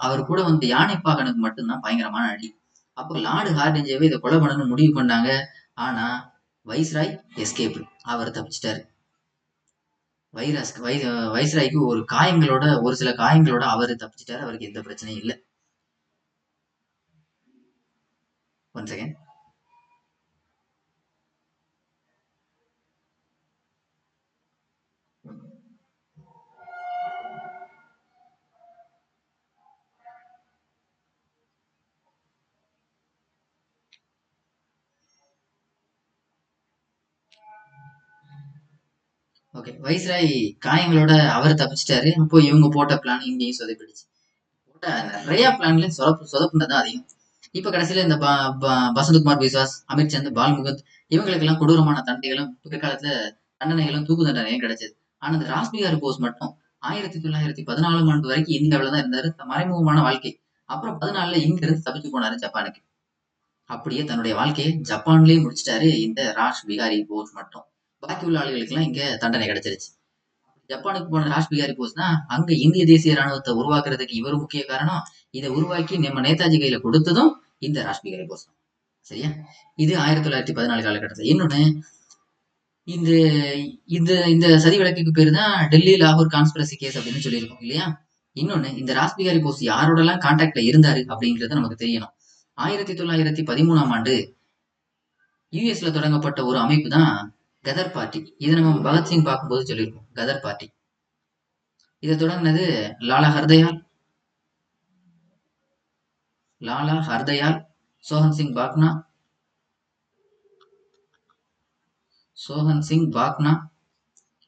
அவர் கூட வந்த யானை பாகனுக்கு மட்டும்தான் பயங்கரமான அடி. அப்போ லார்டு ஹார்டிஞ்சேவை இதை கொலை பண்ணணும்னு முடிவு பண்ணாங்க. ஆனா வைஸ்ராய் எஸ்கேப், அவர் தப்பிச்சிட்டாரு. வைஸ்ராய்க்கு ஒரு சில காயங்களோட அவரு தப்பிச்சிட்டாரு. அவருக்கு எந்த பிரச்சனையும் இல்லை. One second. ஓகே, வைஸ்ராய் காயங்களோட அவர் தப்பிச்சிட்டாரு. அப்போ இவங்க போட்ட பிளான் இங்கேயும் சொதப்பிடுச்சு. போட்ட நிறைய பிளான்ல சொதப்புனதான் அதிகம். இப்ப கடைசியில இந்த பசந்தகுமார் பிஸ்வாஸ், அமிர்சந்த், பால்முகுந்த் இவங்களுக்கு எல்லாம் கொடூரமான தண்டனைகளும் பிற்காலத்துல தண்டனைகளும் தூக்கு தண்டனையும் கிடைச்சது. ஆனா இந்த ராஸ்பிகாரி போஸ் மட்டும் 1914 வரைக்கும் இந்தியாவில தான் இருந்தாரு. மறைமுகமான வாழ்க்கை. அப்புறம் 14 இங்க இருந்து தப்பிச்சு போனாரு ஜப்பானுக்கு. அப்படியே தன்னுடைய வாழ்க்கையை ஜப்பான்லயே முடிச்சிட்டாரு இந்த ராஸ்பிகாரி போஸ் மட்டும். பாக்கி உள்ள ஆளுகளுக்கு எல்லாம் இங்க தண்டனை கிடைச்சிருச்சு. ஜப்பானுக்கு போன ராஸ்பிகாரி போஸ் தான் அங்க இந்திய தேசிய ராணுவத்தை உருவாக்குறதுக்கு இவரு முக்கிய காரணம். இதை உருவாக்கி நம்ம நேதாஜி கையில கொடுத்ததும் இந்த ராஸ்பிகாரி போஸ் தான். சரியா? இது 1914 காலகட்டத்துல. இன்னொன்னு, இந்த இந்த இந்த சதி வழக்குக்கு பேரு தான் டெல்லி லாகூர் கான்ஸ்பிரசி கேஸ் அப்படின்னு சொல்லியிருக்கோம் இல்லையா? இன்னொன்னு, இந்த ராஸ்பிகாரி போஸ் யாரோட எல்லாம் கான்டாக்ட்ல இருந்தாரு அப்படிங்கறது நமக்கு தெரியணும். 1913ஆம் ஆண்டு யுஎஸ்ல தொடங்கப்பட்ட ஒரு அமைப்பு தான் கதர் பார்ட்டி. இதை நம்ம பகத்சிங் பார்க்கும்போது சொல்லியிருக்கோம். கதர் பார்ட்டி இதை தொடங்கினது லாலா ஹர்தயால், சோஹன் சிங் பாக்னா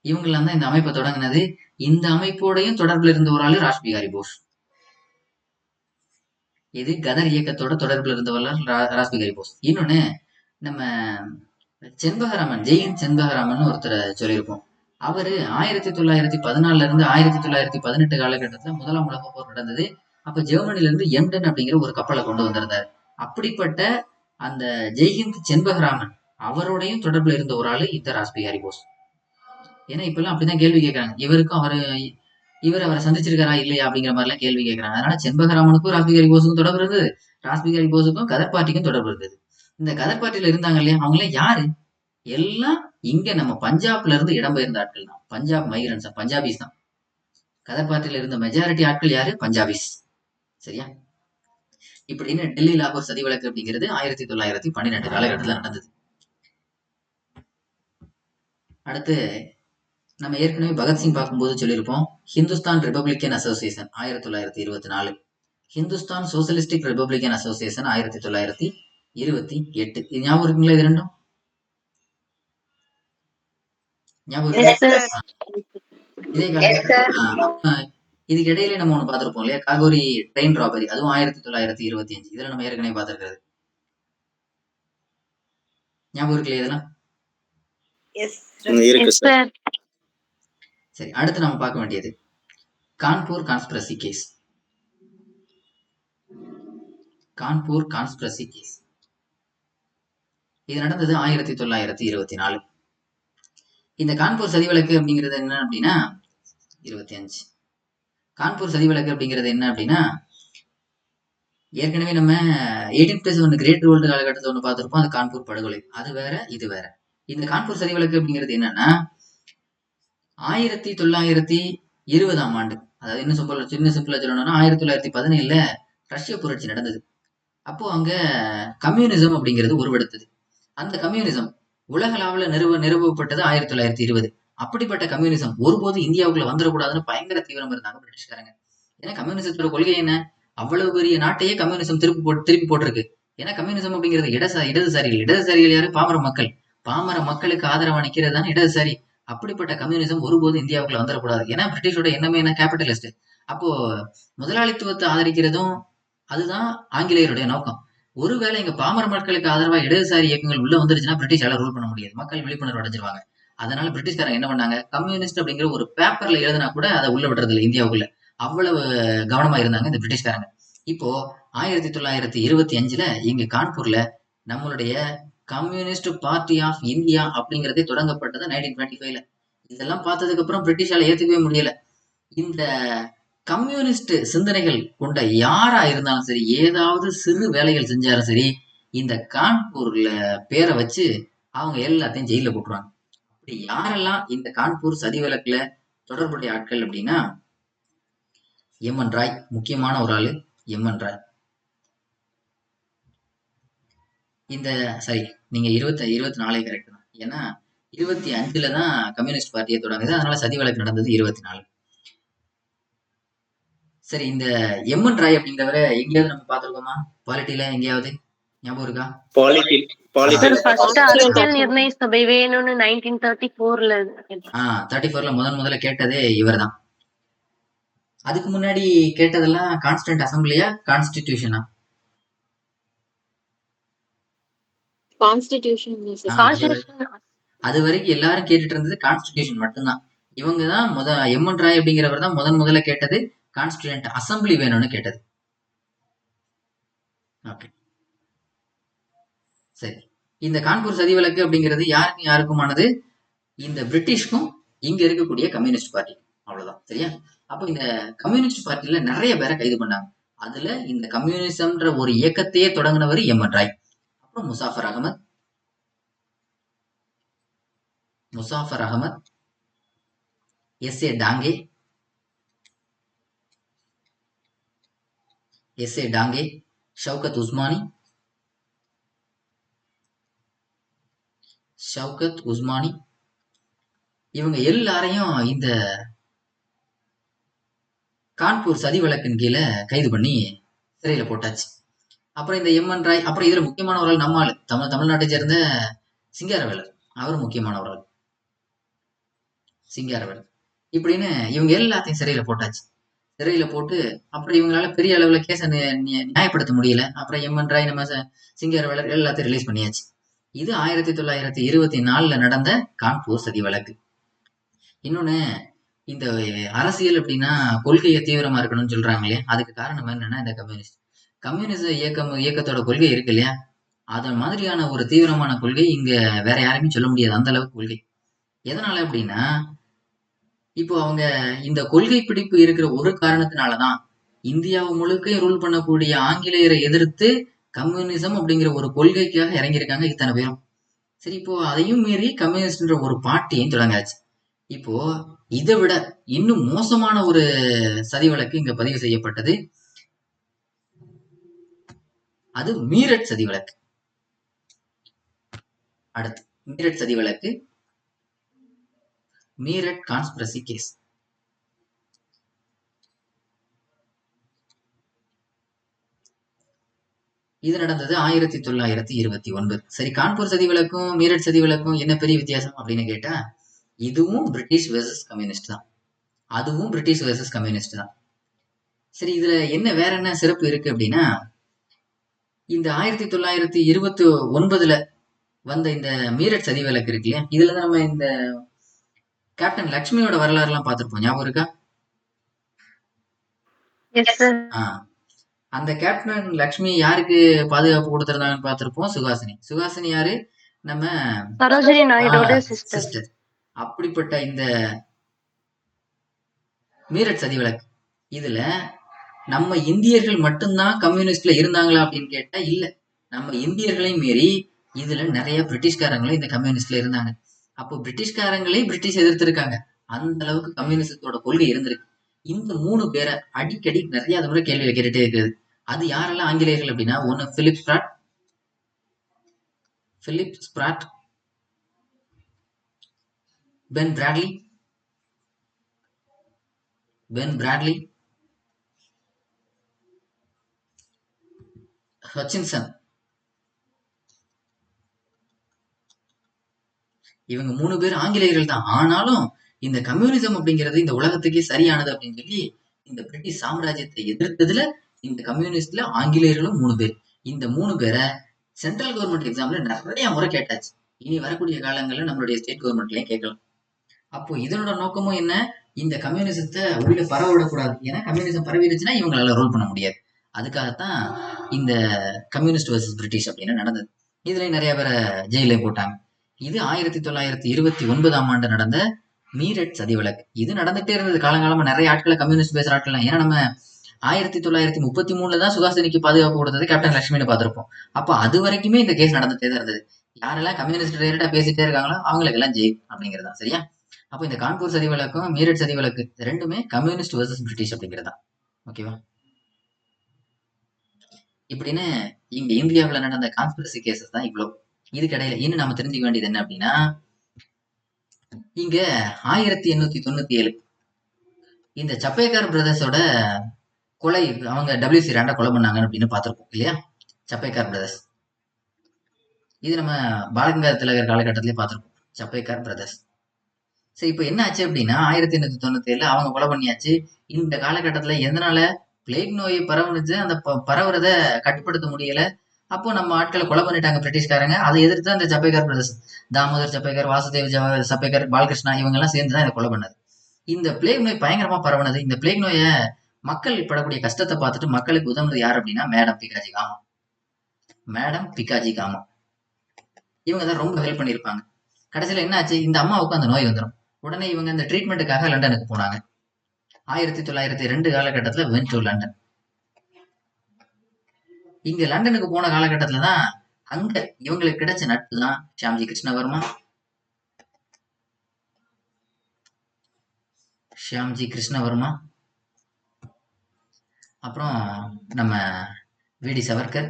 இவங்கெல்லாம் தான் இந்த அமைப்பை தொடங்கினது. இந்த அமைப்போடையும் தொடர்புல இருந்த ஒரு ஆளு ராஸ்பிகாரி போஸ். இது கதர் இயக்கத்தோட தொடர்புல இருந்தவர்கள் ராஸ்பிகாரி போஸ். இன்னொன்னு, நம்ம செண்பகராமன், ஜெயந்த் செண்பகராமன் ஒருத்தரை சொல்லியிருப்போம். அவரு 1914 இருந்து 1918 காலகட்டத்துல முதலாம் உலக போர் நடந்தது. அப்ப ஜெர்மனில இருந்து எம்டன் அப்படிங்கிற ஒரு கப்பலை கொண்டு வந்திருந்தாரு. அப்படிப்பட்ட அந்த ஜெய்ஹிந்த் செண்பகராமன் அவரோடையும் தொடர்புல இருந்த ஒரு ஆளு இந்த ராஸ்பிகாரி போஸ். ஏன்னா இப்ப எல்லாம் அப்படிதான் கேள்வி கேட்கறாங்க. இவர் அவரை சந்திச்சிருக்காரா இல்லையா அப்படிங்கிற மாதிரி எல்லாம் கேள்வி கேட்கறாங்க. அதனால செண்பகராமனுக்கும் ராஸ்பிகாரி போஸுக்கும் தொடர்பு இருந்தது. ராஸ்பிகாரி போஸுக்கும் கதர் பார்ட்டிக்கும் தொடர்பு இருந்தது. இந்த கதர் பார்ட்டியில இருந்தாங்க இல்லையா, அவங்க எல்லாம் யாரு? எல்லாம் இங்க நம்ம பஞ்சாப்ல இருந்து இடம்பெயர்ந்த ஆட்கள் தான். பஞ்சாப் மைக்ரன்ஸ், பஞ்சாபிஸ் தான். கதர் பார்ட்டியில இருந்த மெஜாரிட்டி ஆட்கள் யாரு? பஞ்சாபிஸ். சரியா? இப்படின்னு டெல்லி லாகூர் சதி வழக்கு அப்படிங்கிறது 1912 காலகட்டத்தில் நடந்தது. அடுத்து நம்ம ஏற்கனவே பகத்சிங் பார்க்கும்போது சொல்லியிருப்போம். Hindustan Republican association 1924, Hindustan socialistic Republican association 1928. இது ஞாபகம் இருக்குங்களா? இது ரெண்டும் ஞாபகம் இருக்கு. இதே காலகட்டம் இதுக்கு இடையில நம்ம ஒண்ணு பார்த்திருப்போம் இல்லையா, காகோரி ட்ரெயின் ராபரி, அதுவும் 1925. இதுல நம்ம ஏற்கனவே பார்த்திருக்கிறது. ஞாபகம் இருக்குல்ல இதெல்லாம்? சரி, அடுத்து நம்ம பார்க்க வேண்டியது Kanpur conspiracy case. Kanpur conspiracy case இது நடந்தது 1924. இந்த கான்பூர் சதி வழக்கு அப்படிங்கிறது என்ன அப்படின்னா 25. கான்பூர் சதி வழக்கு அப்படிங்கிறது என்ன அப்படின்னா, ஏற்கனவே நம்ம 18+1 கிரேட் ரிவோல்ட் காலகட்டத்தை ஒண்ணு பார்த்திருப்போம். அது கான்பூர் படுகொலை. அது வேற, இது வேற. இந்த கான்பூர் சதி வழக்கு அப்படிங்கிறது என்னன்னா 1920ஆம் ஆண்டு, அதாவது இன்னும் சிம்பிளா சொல்லணும்னா 1917 ரஷ்ய புரட்சி நடந்தது. அப்போ அங்க கம்யூனிசம் அப்படிங்கிறது உருவெடுத்தது. அந்த கம்யூனிசம் உலகளாவுல நிறுவப்பட்டது 1920. அப்படிப்பட்ட கம்யூனிசம் ஒருபோது இந்தியாவுக்குள்ள வந்துடக்கூடாதுன்னு பயங்கர தீவிரம் இருந்தாங்க பிரிட்டிஷ்காரங்க. ஏன்னா கம்யூனிசத்தோட கொள்கை என்ன? அவ்வளவு பெரிய நாட்டையே கம்யூனிசம் திருப்பி போட்டிருக்கு. ஏன்னா கம்யூனிசம் அப்படிங்கிறது இடதுசாரிகள் யாரு? பாமர மக்கள். பாமர மக்களுக்கு ஆதரவா நிக்கிறது தானே இடதுசாரி. அப்படிப்பட்ட கம்யூனிசம் ஒருபோது இந்தியாவுக்குள்ள வந்துடக்கூடாது. ஏன்னா பிரிட்டிஷோட எண்ணமே என்ன? கேபிட்டலிஸ்ட். அப்போ முதலாளித்துவத்தை ஆதரிக்கிறதும் அதுதான் ஆங்கிலேயருடைய நோக்கம். ஒருவேளை இங்க பாமர மக்களுக்கு ஆதரவா இடதுசாரி இயக்கங்கள் உள்ள வந்துருச்சுன்னா பிரிட்டிஷால ரூல் பண்ண முடியாது. மக்கள் விழிப்புணர்வு அடைஞ்சிருவாங்க. அதனால பிரிட்டிஷ்காரங்க என்ன பண்ணாங்க? கம்யூனிஸ்ட் அப்படிங்கிற ஒரு பேப்பர்ல எழுதினா கூட அதை உள்ள விடுறது இல்லை இந்தியாவுக்குள்ள. அவ்வளவு கவனமா இருந்தாங்க இந்த பிரிட்டிஷ்காரங்க. இப்போ 1925ல இங்க கான்பூர்ல நம்மளுடைய கம்யூனிஸ்ட் பார்ட்டி ஆஃப் இந்தியா அப்படிங்கறதே தொடங்கப்பட்டது 1925ல. இதெல்லாம் பார்த்ததுக்கு அப்புறம் பிரிட்டிஷால ஏத்துக்கவே முடியல. இந்த கம்யூனிஸ்ட் சிந்தனைகள் கொண்ட யாரா இருந்தாலும் சரி, ஏதாவது சிறு வேலைகள் செஞ்சாலும் சரி, இந்த கான்பூர்ல பேரை வச்சு அவங்க எல்லாத்தையும் ஜெயில போட்டுருவாங்க. அப்படி யாரெல்லாம் இந்த கான்பூர் சதி வழக்குல தொடர்புடைய ஆட்கள் அப்படின்னா, எம்.என். ராய் முக்கியமான ஒரு ஆளு. எம்.என். ராய் இந்த சரி, நீங்க 24 கரெக்ட் தான். ஏன்னா 25ல தான் கம்யூனிஸ்ட் பார்ட்டியை தொடங்குது. அதனால சதி வழக்கு நடந்தது 24. சரி, இந்த எம்.என். ராய் அப்படிங்கிறவரை எங்கேயாவது நம்ம பார்த்திருக்கோமா? பாலிட்டில எங்கேயாவது ஞாபகம் இருக்கா? சார் ஃபர்ஸ்ட் அரசியல் நிர்ணய சபை வேணும்னு 1934ல 34ல முதல்ல கேட்டதே இவர்தான். அதுக்கு முன்னாடி கேட்டதெல்லாம் கான்ஸ்டன்ட் அசம்பிளியா கான்ஸ்டிடியூஷனா? கான்ஸ்டிடியூஷன் அது வரைக்கும் எல்லாரும் கேட்டுட்டு இருந்தது கான்ஸ்டிடியூஷன் மட்டும்தான். இவங்க தான் எம்.என். ராய் அப்படிங்கிறவர் தான் முதல்ல கேட்டது கான்ஸ்டிடியூண்ட் அசம்பிளி வேணும்னு கேட்டது. ஓகே, சரி. இந்த கான்பூர் சதி வழக்கு அப்படிங்கிறது யாருக்குமானது? இந்த பிரிட்டிஷ்க்கும் இங்க இருக்கக்கூடிய கம்யூனிஸ்ட் பார்ட்டி. அவ்வளவுதான், சரியா? அப்போ இந்த கம்யூனிஸ்ட் பார்ட்டில நிறைய பேரை கைது பண்ணாங்க. அதுல இந்த கம்யூனிசம்ன்ற ஒரு இயக்கத்தையே தொடங்கினவர் எம்.என். ராய். அப்புறம் முசாஃபர் அகமத், எஸ்.ஏ. டாங்கே, ஷவுகத் உஸ்மானி, இவங்க எல்லாரையும் இந்த கான்பூர் சதி வழக்கின் கீழே கைது பண்ணி சிறையில போட்டாச்சு. அப்புறம் இந்த எம்.என். ராய், அப்புறம் இதுல முக்கியமானவர்கள் நம்ம ஆளு தமிழ்நாட்டை சேர்ந்த சிங்காரவேலர். அவரும் முக்கியமானவர்கள். சிங்காரவேலர் இப்படின்னு இவங்க எல்லாத்தையும் சிறையில போட்டாச்சு. சிறையில போட்டு அப்புறம் இவங்களால பெரிய அளவுல கேஸ நியாயப்படுத்த முடியல. அப்புறம் எம்.என். ராய், நம்ம சிங்காரவேலர் எல்லாத்தையும் ரிலீஸ் பண்ணியாச்சு. இது 1924ல நடந்த கான்பூர் சதி வழக்கு. இன்னொன்னு, இந்த அரசியல் அப்படின்னா கொள்கையை தீவிரமா இருக்கணும்னு சொல்றாங்க இல்லையா? அதுக்கு காரணம் என்னன்னா, இந்த கம்யூனிச இயக்கத்தோட கொள்கை இருக்கு இல்லையா? அதன் மாதிரியான ஒரு தீவிரமான கொள்கை இங்க வேற யாருமே சொல்ல முடியாது. அந்த அளவுக்கு கொள்கை. எதனால அப்படின்னா, இப்போ அவங்க இந்த கொள்கை பிடிப்பு இருக்கிற ஒரு காரணத்தினாலதான் இந்தியாவை முழுக்க ரூல் பண்ணக்கூடிய ஆங்கிலேயரை எதிர்த்து கம்யூனிசம் அப்படிங்கிற ஒரு கொள்கைக்காக இறங்கியிருக்காங்க இத்தனை பேரும். சரி, இப்போ அதையும் மீறி கம்யூனிஸ்ட்ன்ற ஒரு பார்ட்டியும் தொடங்காச்சு. இப்போ இதை விட இன்னும் மோசமான ஒரு சதி வழக்கு இங்க பதிவு செய்யப்பட்டது. அது மீரட் சதி வழக்கு. அடுத்து மீரட் சதி வழக்கு, மீரட் கான்ஸ்பிரசி கேஸ். இது நடந்தது 1929. சரி, கான்பூர் சதி வழக்கும் மீரட் சதி வழக்கும் என்ன பெரிய வித்தியாசம் அப்படின்னு கேட்டா, இதுவும் பிரிட்டிஷ் வெர்சஸ் கம்யூனிஸ்ட் தான், அதுவும் பிரிட்டிஷ் வெர்சஸ் கம்யூனிஸ்ட் தான். சரி, இதுல வேற என்ன சிறப்பு இருக்கு அப்படின்னா, இந்த 1929ல வந்த இந்த மீரட் சதி வழக்கு இருக்கு இல்லையா? இதுலதான் நம்ம இந்த கேப்டன் லக்ஷ்மியோட வரலாறு எல்லாம் பார்த்திருப்போம். ஞாபகம் இருக்கா? அந்த கேப்டன் லக்ஷ்மி யாருக்கு பாதுகாப்பு கொடுத்திருந்தாங்கன்னு பார்த்திருப்போம். சுஹாசினி யாரு? நம்ம சரோஜினி நாயுடோட சிஸ்டர். அப்படிப்பட்ட இந்த மீரட் சதி வழக்கு, இதுல நம்ம இந்தியர்கள் மட்டும்தான் கம்யூனிஸ்ட்ல இருந்தாங்களா அப்படின்னு கேட்டா இல்ல. நம்ம இந்தியர்களையும் மீறி இதுல நிறைய பிரிட்டிஷ்காரங்களும் இந்த கம்யூனிஸ்ட்ல இருந்தாங்க. அப்போ பிரிட்டிஷ்காரங்களே பிரிட்டிஷ் எதிர்த்திருக்காங்க. அந்த அளவுக்கு கம்யூனிசத்தோட கொள்கை இருந்திருக்கு. இந்த 3 பேரை அடிக்கடி நிறைய முறை கேள்வியில கேட்டுட்டே இருக்குது. அது யாரெல்லாம் ஆங்கிலேயர்கள் அப்படின்னா, ஒன்னு பிலிப் ஸ்ப்ராட், பென் பிராட்லி, ஹட்சின்சன். இவங்க 3 பேர் ஆங்கிலேயர்கள் தான். ஆனாலும் இந்த கம்யூனிசம் அப்படிங்கிறது இந்த உலகத்துக்கே சரியானது அப்படின்னு சொல்லி இந்த பிரிட்டிஷ் சாம்ராஜ்யத்தை எதிர்த்ததுல இந்த கம்யூனிஸ்ட்ல ஆங்கிலேயர்களும் 3 பேர். இந்த 3 பேரை சென்ட்ரல் கவர்மெண்ட் எக்ஸாம்ல நிறைய முறை கேட்டாச்சு. இனி வரக்கூடிய காலங்களில் நம்மளுடைய ஸ்டேட் கவர்மெண்ட்லயும் கேட்கலாம். அப்போ இதனோட நோக்கமும் என்ன, இந்த கம்யூனிசத்தை உள்ள பரவவிடக்கூடாது. ஏன்னா கம்யூனிசம் பரவிடுச்சுன்னா இவங்களால ரோல் பண்ண முடியாது. அதுக்காகத்தான் இந்த கம்யூனிஸ்ட் வர்சஸ் பிரிட்டிஷ் அப்படின்னு நடந்தது. இதுல நிறைய பேரை ஜெயிலே போட்டாங்க. இது 1929ஆம் ஆண்டு நடந்த மீரட் சதி வழக்கு. இது நடந்துட்டே இருந்தது காலங்காலமா. நிறைய ஆட்களை கம்யூனிஸ்ட் பேசுற ஆட்கள். ஏன்னா நம்ம 1933 தான் சுகாசினிக்கு பாதுகாப்பு கொடுத்தது கேப்டன் லட்சுமின்னு பார்த்திருப்போம். அப்போ அது வரைக்குமே இந்த கேஸ் நடந்துட்டே தான் இருந்தது. யாரெல்லாம் கம்யூனிஸ்ட் ரிலேட்டடா பேசிட்டே இருக்காங்களோ அவங்களுக்கு எல்லாம் ஜெயில் அப்படிங்கிறதா. சரியா? அப்போ இந்த கான்பூர் சதி வழக்கும் மீரட் சதி வழக்கு ரெண்டுமே கம்யூனிஸ்ட் வர்சஸ் பிரிட்டிஷ் அப்படிங்கிறதா. ஓகேவா? இப்படின்னு இங்க இந்தியாவில் நடந்த கான்ஸ்பிரசி கேசஸ் தான் இவ்வளவு. இதுக்கிடையில இன்னும் நம்ம தெரிஞ்சுக்க வேண்டியது என்ன அப்படின்னா, இங்க 1897 இந்த சப்பேக்கர் பிரதர்ஸோட கொலை, அவங்க WC ராண்டா கொலை பண்ணாங்க அப்படின்னு பார்த்திருப்போம் இல்லையா? சப்பேக்கர் பிரதர்ஸ். இது நம்ம பாலகங்காதர திலகர் காலகட்டத்திலேயே பார்த்திருப்போம், சப்பேக்கர் பிரதர்ஸ். சரி, இப்போ என்ன ஆச்சு அப்படின்னா 1897 அவங்க கொலை பண்ணியாச்சு. இந்த காலகட்டத்துல எதனால பிளேக் நோய் பரவுனுச்சு, அந்த பரவுறத கட்டுப்படுத்த முடியல. அப்போ நம்ம ஆட்களை கொலை பண்ணிட்டாங்க பிரிட்டிஷ்காரங்க. அதை எதிர்த்து அந்த சப்பேக்கர் பிரதர்ஸ், தாமோதர் சப்பேக்கர், வாசுதேவ் சப்பேக்கர், பாலகிருஷ்ணா இவங்க எல்லாம் சேர்ந்துதான் இதை கொலை பண்ணது. இந்த பிளேக் நோய் பயங்கரமா பரவுனது. இந்த பிளேக் நோயை மக்கள் படக்கூடிய கஷ்டத்தை பார்த்துட்டு மக்களுக்கு உதவுனது யார் அப்படின்னா மேடம் பிகாஜி காமா. இவங்க தான் ரொம்ப ஹெல்ப் பண்ணியிருப்பாங்க. கடைசியில என்ன ஆச்சு, இந்த அம்மாவுக்கு அந்த நோய் வந்துடும். உடனே இவங்க அந்த ட்ரீட்மெண்ட்டுக்காக லண்டனுக்கு போனாங்க. 1902 காலகட்டத்துல வென்ட் டு லண்டன். இங்க லண்டனுக்கு போன காலகட்டத்துல தான் அங்க இவங்களுக்கு கிடைச்ச நட்பு தான் ஷியாம்ஜி கிருஷ்ணவர்மா, அப்புறம் நம்ம விடி சவர்கர்.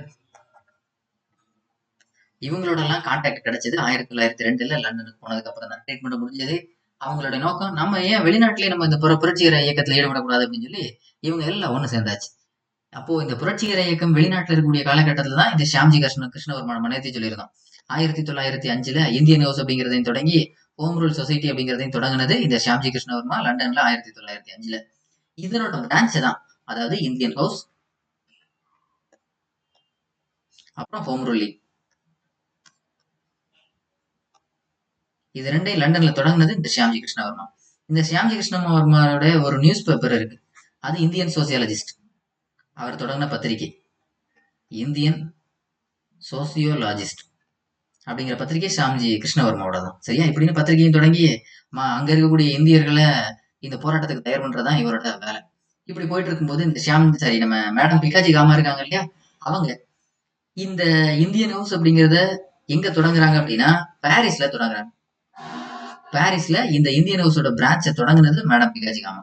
இவங்களோட எல்லாம் கான்டாக்ட் கிடைச்சது 1902 லண்டனுக்கு போனதுக்கு அப்புறம் தான். ட்ரீட்மெண்ட் முடிஞ்சது. அவங்களோட நோக்கம், நம்ம ஏன் வெளிநாட்டிலேயே நம்ம இந்த புரட்சிகர இயக்கத்துல ஈடுபடக்கூடாது அப்படின்னு சொல்லி இவங்க எல்லாம் ஒண்ணு சேர்ந்தாச்சு. அப்போ இந்த புரட்சிகர இயக்கம் வெளிநாட்டில் இருக்கக்கூடிய காலகட்டத்துல தான் இந்த ஷியாம்ஜி கிருஷ்ணவர்மா நம்ம நேரத்தை சொல்லியிருந்தோம். 1905 இந்தியன் ஹவுஸ் அப்படிங்கிறதையும் தொடங்கி ஹோம் ரூல் சொசைட்டி அப்படிங்கிறதையும் தொடங்கினது இந்த ஷியாம்ஜி கிருஷ்ணவர்மா லண்டன்ல 1905. இதனோட பிரான்ச் தான், அதாவது இந்தியன் ஹவுஸ் அப்புறம் ஹோம் ரூல் லீக், இது ரெண்டையும் லண்டன்ல தொடங்கினது இந்த ஷியாம்ஜி கிருஷ்ணவர்மா. இந்த ஷியாம்ஜி கிருஷ்ணவர்மாவோட ஒரு நியூஸ் பேப்பர் இருக்கு, அது இந்தியன் சோசியாலஜிஸ்ட். அவர் தொடங்கின பத்திரிகை இந்தியன் சோசியோலாஜிஸ்ட் அப்படிங்கிற பத்திரிகை ஷியாம்ஜி கிருஷ்ணவர்மாவோட தான். சரியா? இப்படின்னு பத்திரிகையும் தொடங்கி அங்க இருக்கக்கூடிய இந்தியர்களை இந்த போராட்டத்துக்கு தயார் பண்றதுதான் இவரோட வேலை. இப்படி போயிட்டு இருக்கும்போது இந்த நம்ம மேடம் பிகாஜி காமா இருக்காங்க இல்லையா, அவங்க இந்த இந்தியன் ஹவுஸ் அப்படிங்கிறத எங்க தொடங்குறாங்க அப்படின்னா பாரிஸ்ல தொடங்குறாங்க. பாரிஸ்ல இந்த இந்தியன் ஹவுஸோட பிரான்ச்சை தொடங்குனது மேடம் பிகாஜி காமா.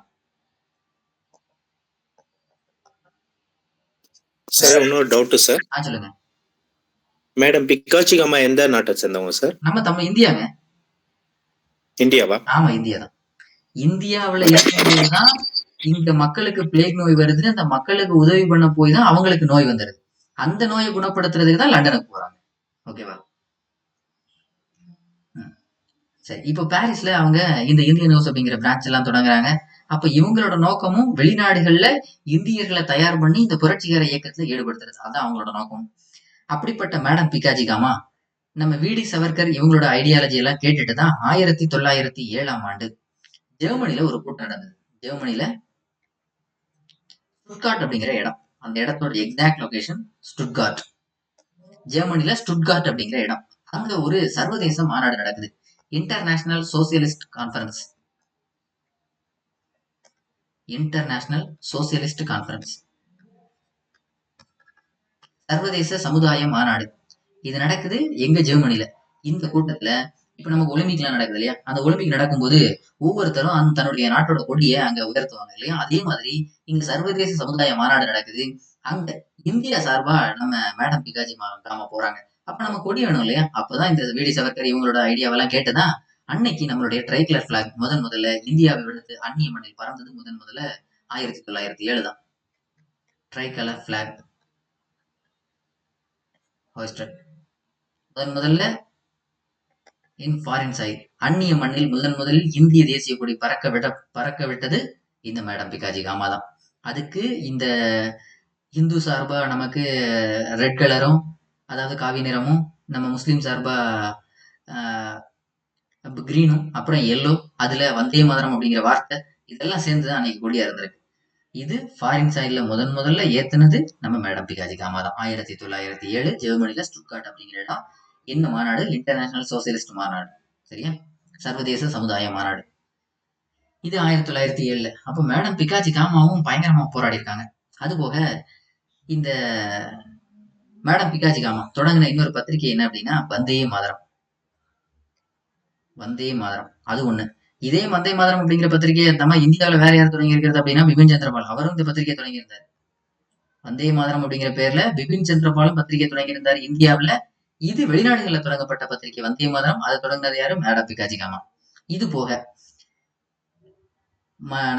சார் இன்னொரு டவுட் சார். சொல்லுங்க. மேடம் பிகாஜி காமா எந்த நாட்டை சேர்ந்தவங்க சார்? நம்ம இந்தியாங்க. இந்தியாவா? ஆமா, இந்தியா தான். இந்தியாவுல இருக்கும்போதுதான் இந்த மக்களுக்கு பிளேக் நோய் வருது. அந்த மக்களுக்கு உதவி பண்ண போய் தான் அவங்களுக்கு நோய் வந்துடுது. அந்த நோயை குணப்படுத்துறதுக்கு தான் லண்டனுக்கு போறாங்க. ஓகேவா? சரி, இப்போ பாரிஸ்ல அவங்க இந்த இந்தியன் ஹவுஸ் அப்படிங்கிற பிரான்ச் எல்லாம் தொடங்குறாங்க. அப்ப இவங்களோட நோக்கமும் வெளிநாடுகள்ல இந்தியர்களை தயார் பண்ணி இந்த புரட்சிகர இயக்கத்துல ஈடுபடுத்துறது, அதான் அவங்களோட நோக்கம். அப்படிப்பட்ட மேடம் பிகாஜி காமா நம்ம விடி சவர்கர் இவங்களோட ஐடியாலஜி எல்லாம் கேட்டுட்டு தான் 1907ஆம் ஆண்டு ஜெர்மனில ஒரு கூட்டம் நடந்தது. ஜெர்மனில ஸ்டுட்கார்ட் அப்படிங்கிற இடம், அந்த இடத்தோட எக்ஸாக்ட் லொகேஷன் ஸ்டுட்கார்ட். ஜெர்மனில ஸ்டுட்கார்ட் அப்படிங்கிற இடம். அங்க ஒரு சர்வதேச மாநாடு நடக்குது, இன்டர்நேஷனல் சோசியலிஸ்ட் கான்ஃபரன்ஸ். சர்வதேச சமுதாய மாநாடு. இது நடக்குது எங்க? ஜெர்மனில. இந்த கூட்டத்துல இப்ப நமக்கு ஒலிம்பிக்லாம் நடக்குது இல்லையா? அந்த ஒலிம்பிக் நடக்கும்போது ஒவ்வொருத்தரும் தன்னுடைய நாட்டோட கொடியை அங்க உயர்த்துவாங்க இல்லையா? அதே மாதிரி இங்க சர்வதேச சமுதாய மாநாடு நடக்குது. அங்க இந்தியா சார்பா நம்ம மேடம் பிகாஜி காமா போறாங்க. அப்ப நம்ம கொடி வேணும் இல்லையா? அப்பதான் இந்த வீடி சவர்கர் இவங்களோட ஐடியாவெல்லாம் கேட்டுதான் அன்னைக்கு நம்மளுடைய ட்ரைகலர் பிளாக் முதல்ல இந்தியாவை விடுத்து அந்நிய மண்ணில் பறந்தது முதல்ல 1907 தான். ட்ரைகலர் பிளாக் ஹோஸ்டட் முதல்ல இன் ஃபாரின் சைட், அந்நிய மண்ணில் முதலில் இந்திய தேசிய கொடி பறக்க விட்டது இந்த மேடம் பிகாஜி காமா தான். அதுக்கு இந்த இந்து சார்பா நமக்கு ரெட் கலரும், அதாவது காவி நிறமும், நம்ம முஸ்லீம் சார்பா கிரீனும், அப்புறம் எல்லோ, அதுல வந்தே மாதரம் அப்படிங்கிற வார்த்தை, இதெல்லாம் சேர்ந்துதான் அன்னைக்கு கொடியா இருந்திருக்கு. இது ஃபாரின் சைட்ல முதல்ல ஏத்துனது நம்ம மேடம் பிகாஜி காமா தான். 1907 ஜெர்மனில ஸ்டுட்கார்ட் அப்படிங்கிற இடம். என்ன மாநாடு? இன்டர்நேஷனல் சோசியலிஸ்ட் மாநாடு. சரியா? சர்வதேச சமுதாய மாநாடு. இது 1907. அப்ப மேடம் பிகாஜி காமாவும் பயங்கரமா போராடி இருக்காங்க. அது போக இந்த மேடம் பிகாஜி காமா தொடங்கின இன்னொரு பத்திரிகை என்ன அப்படின்னா வந்தே மாதரம். அது ஒண்ணு. இதே வந்தே மாதரம் அப்படிங்கிற பத்திரிகையை நம்ம இந்தியாவில வேற யார் தொடங்கி இருக்கிறது அப்படின்னா பிபின் சந்திரபால். அவரும் இந்த பத்திரிகை தொடங்கி இருந்தார். வந்தே மாதரம் அப்படிங்கிற பேர்ல பிபின் சந்திரபாலும் பத்திரிகை தொடங்கி இருந்தார் இந்தியாவில. இது வெளிநாடுகளில் தொடங்கப்பட்ட பத்திரிகை வந்தே மாதரம். அதை தொடங்கினது யாரு? மேடம் பிகாஜி காமா. இது போக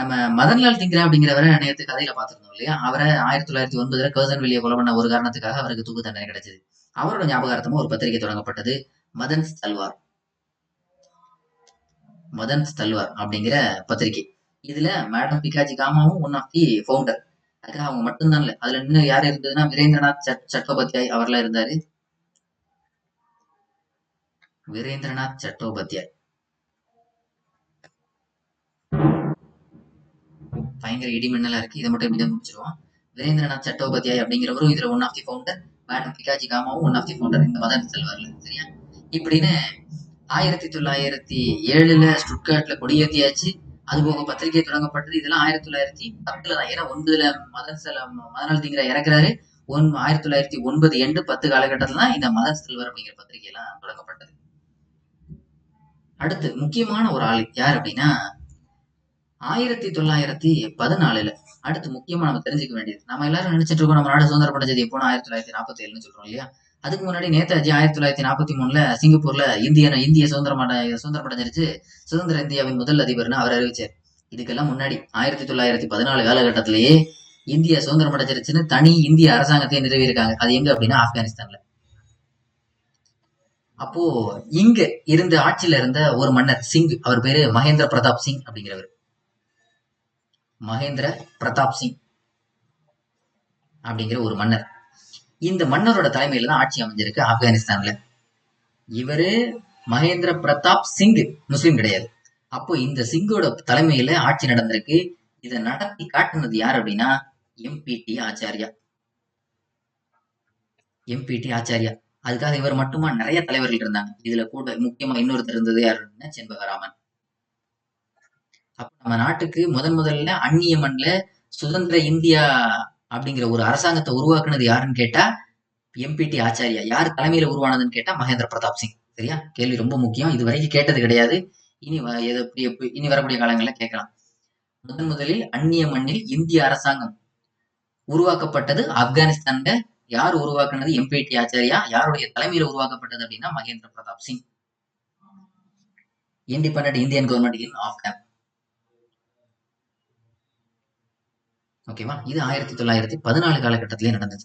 நம்ம மதன்லால் திங்ரா அப்படிங்கிறவரை நேற்று கதையில பார்த்திருந்தோம் இல்லையா? அவரை 1909 கர்சன் வெளியே கொலை பண்ண ஒரு காரணத்துக்காக அவருக்கு தூக்கு தண்டனை கிடைச்சது. அவரோட ஞாபகார்த்தமா ஒரு பத்திரிகை தொடங்கப்பட்டது, மதன்ஸ் தல்வார் அப்படிங்கிற பத்திரிகை. இதுல மேடம் பிகாஜி காமாவும் ஒன் ஆஃப் தி ஃபவுண்டர். அதுக்காக அவங்க மட்டும்தான் இல்ல, அதுல இன்னும் யாரு இருந்ததுன்னா வீரேந்திரநாத் சட்டோபாத்யாய் அவர்லாம் இருந்தாரு. வீரேந்திரநாத் சட்டோபாத்யாய் பயங்கர இடிமின்னலா இருக்கு. இதை மட்டும் எப்படி முடிச்சிருவோம். வீரேந்திரநாத் சட்டோபாத்யாய் அப்படிங்கிறவரும் இதுல one of the founder. Madam Bhikaji காமாவும் ஒன் ஆஃப் தி ஃபவுண்டர் இந்த மதன் செல்வார்ல. சரியா? இப்படின்னு 1907 ஸ்டுட்கார்ட்ல கொடியேற்றியாச்சு. அது போக பத்திரிகை தொடங்கப்பட்டது. இதெல்லாம் 1910 தான். ஏன்னா 9 மதன்லால் திங்ரா இறக்குறாரு. 1909 எண்டு 10 காலகட்டத்துல தான் இந்த மதன் செல்வர் அப்படிங்கிற பத்திரிகை எல்லாம் தொடங்கப்பட்டது. அடுத்து முக்கியமான ஒரு ஆள் யார் அப்படின்னா 1914 அடுத்து முக்கியமா நம்ம தெரிஞ்சுக்க வேண்டியது, நம்ம எல்லாரும் நினைச்சிட்டு இருக்கோம் நம்ம நாடு சுதந்திரம் அடைஞ்சது எப்போனா 1947 சொல்றோம் இல்லையா? அதுக்கு முன்னாடி நேதாஜி 1943 சிங்கப்பூர்ல இந்திய சுதந்திரம் அடைஞ்சிருச்சு, சுதந்திர இந்தியாவின் முதல் அதிபர்னு அவர் அறிவிச்சார். இதுக்கெல்லாம் முன்னாடி 1914 காலகட்டத்திலேயே இந்தியா சுதந்திரம் அடைஞ்சிருச்சுன்னு தனி இந்திய அரசாங்கத்தை நிறுவியிருக்காங்க. அது எங்க அப்படின்னா ஆப்கானிஸ்தான்ல. அப்போ இங்க இருந்த ஆட்சியில இருந்த ஒரு மன்னர் சிங், அவர் பேரு மகேந்திர பிரதாப் சிங் அப்படிங்கிறவர். மகேந்திர பிரதாப் சிங் அப்படிங்கிற ஒரு மன்னர். இந்த மன்னரோட தலைமையில தான் ஆட்சி அமைஞ்சிருக்கு ஆப்கானிஸ்தான்ல. இவரு மகேந்திர பிரதாப் சிங் முஸ்லீம் கிடையாது. அப்போ இந்த சிங்கோட தலைமையில ஆட்சி நடந்திருக்கு. இதை நடத்தி காட்டுனது யார் அப்படின்னா எம்பிடி ஆச்சாரியா. அதுக்காக இவர் மட்டுமா நிறைய தலைவர்கள் இருந்தாங்க. இதுல கூட முக்கியமா இன்னொருத்தர் இருந்தது யாருன்னா செண்பகராமன். அப்ப நம்ம நாட்டுக்கு முதல்ல அந்நிய மண்ல சுதந்திர இந்தியா அப்படிங்கிற ஒரு அரசாங்கத்தை உருவாக்குனது யாருன்னு கேட்டா எம்பிடி ஆச்சாரியா. யார் தலைமையில உருவானதுன்னு கேட்டா மகேந்திர பிரதாப் சிங். சரியா? கேள்வி ரொம்ப முக்கியம். இது வரைக்கும் கேட்டது கிடையாது. இனி வரக்கூடிய காலங்கள்ல கேட்கலாம். முதலில் அந்நிய மண்ணில் இந்திய அரசாங்கம் உருவாக்கப்பட்டது ஆப்கானிஸ்தான்ல. யார் உருவாக்குனது? எம்பிடி ஆச்சாரியா. யாருடைய தலைமையில உருவாக்கப்பட்டது அப்படின்னா Mahendra Pratap Singh. Independent Indian government இன் ஆப்கான். ஓகேவா? இது 1914 காலகட்டத்திலே நடந்தது.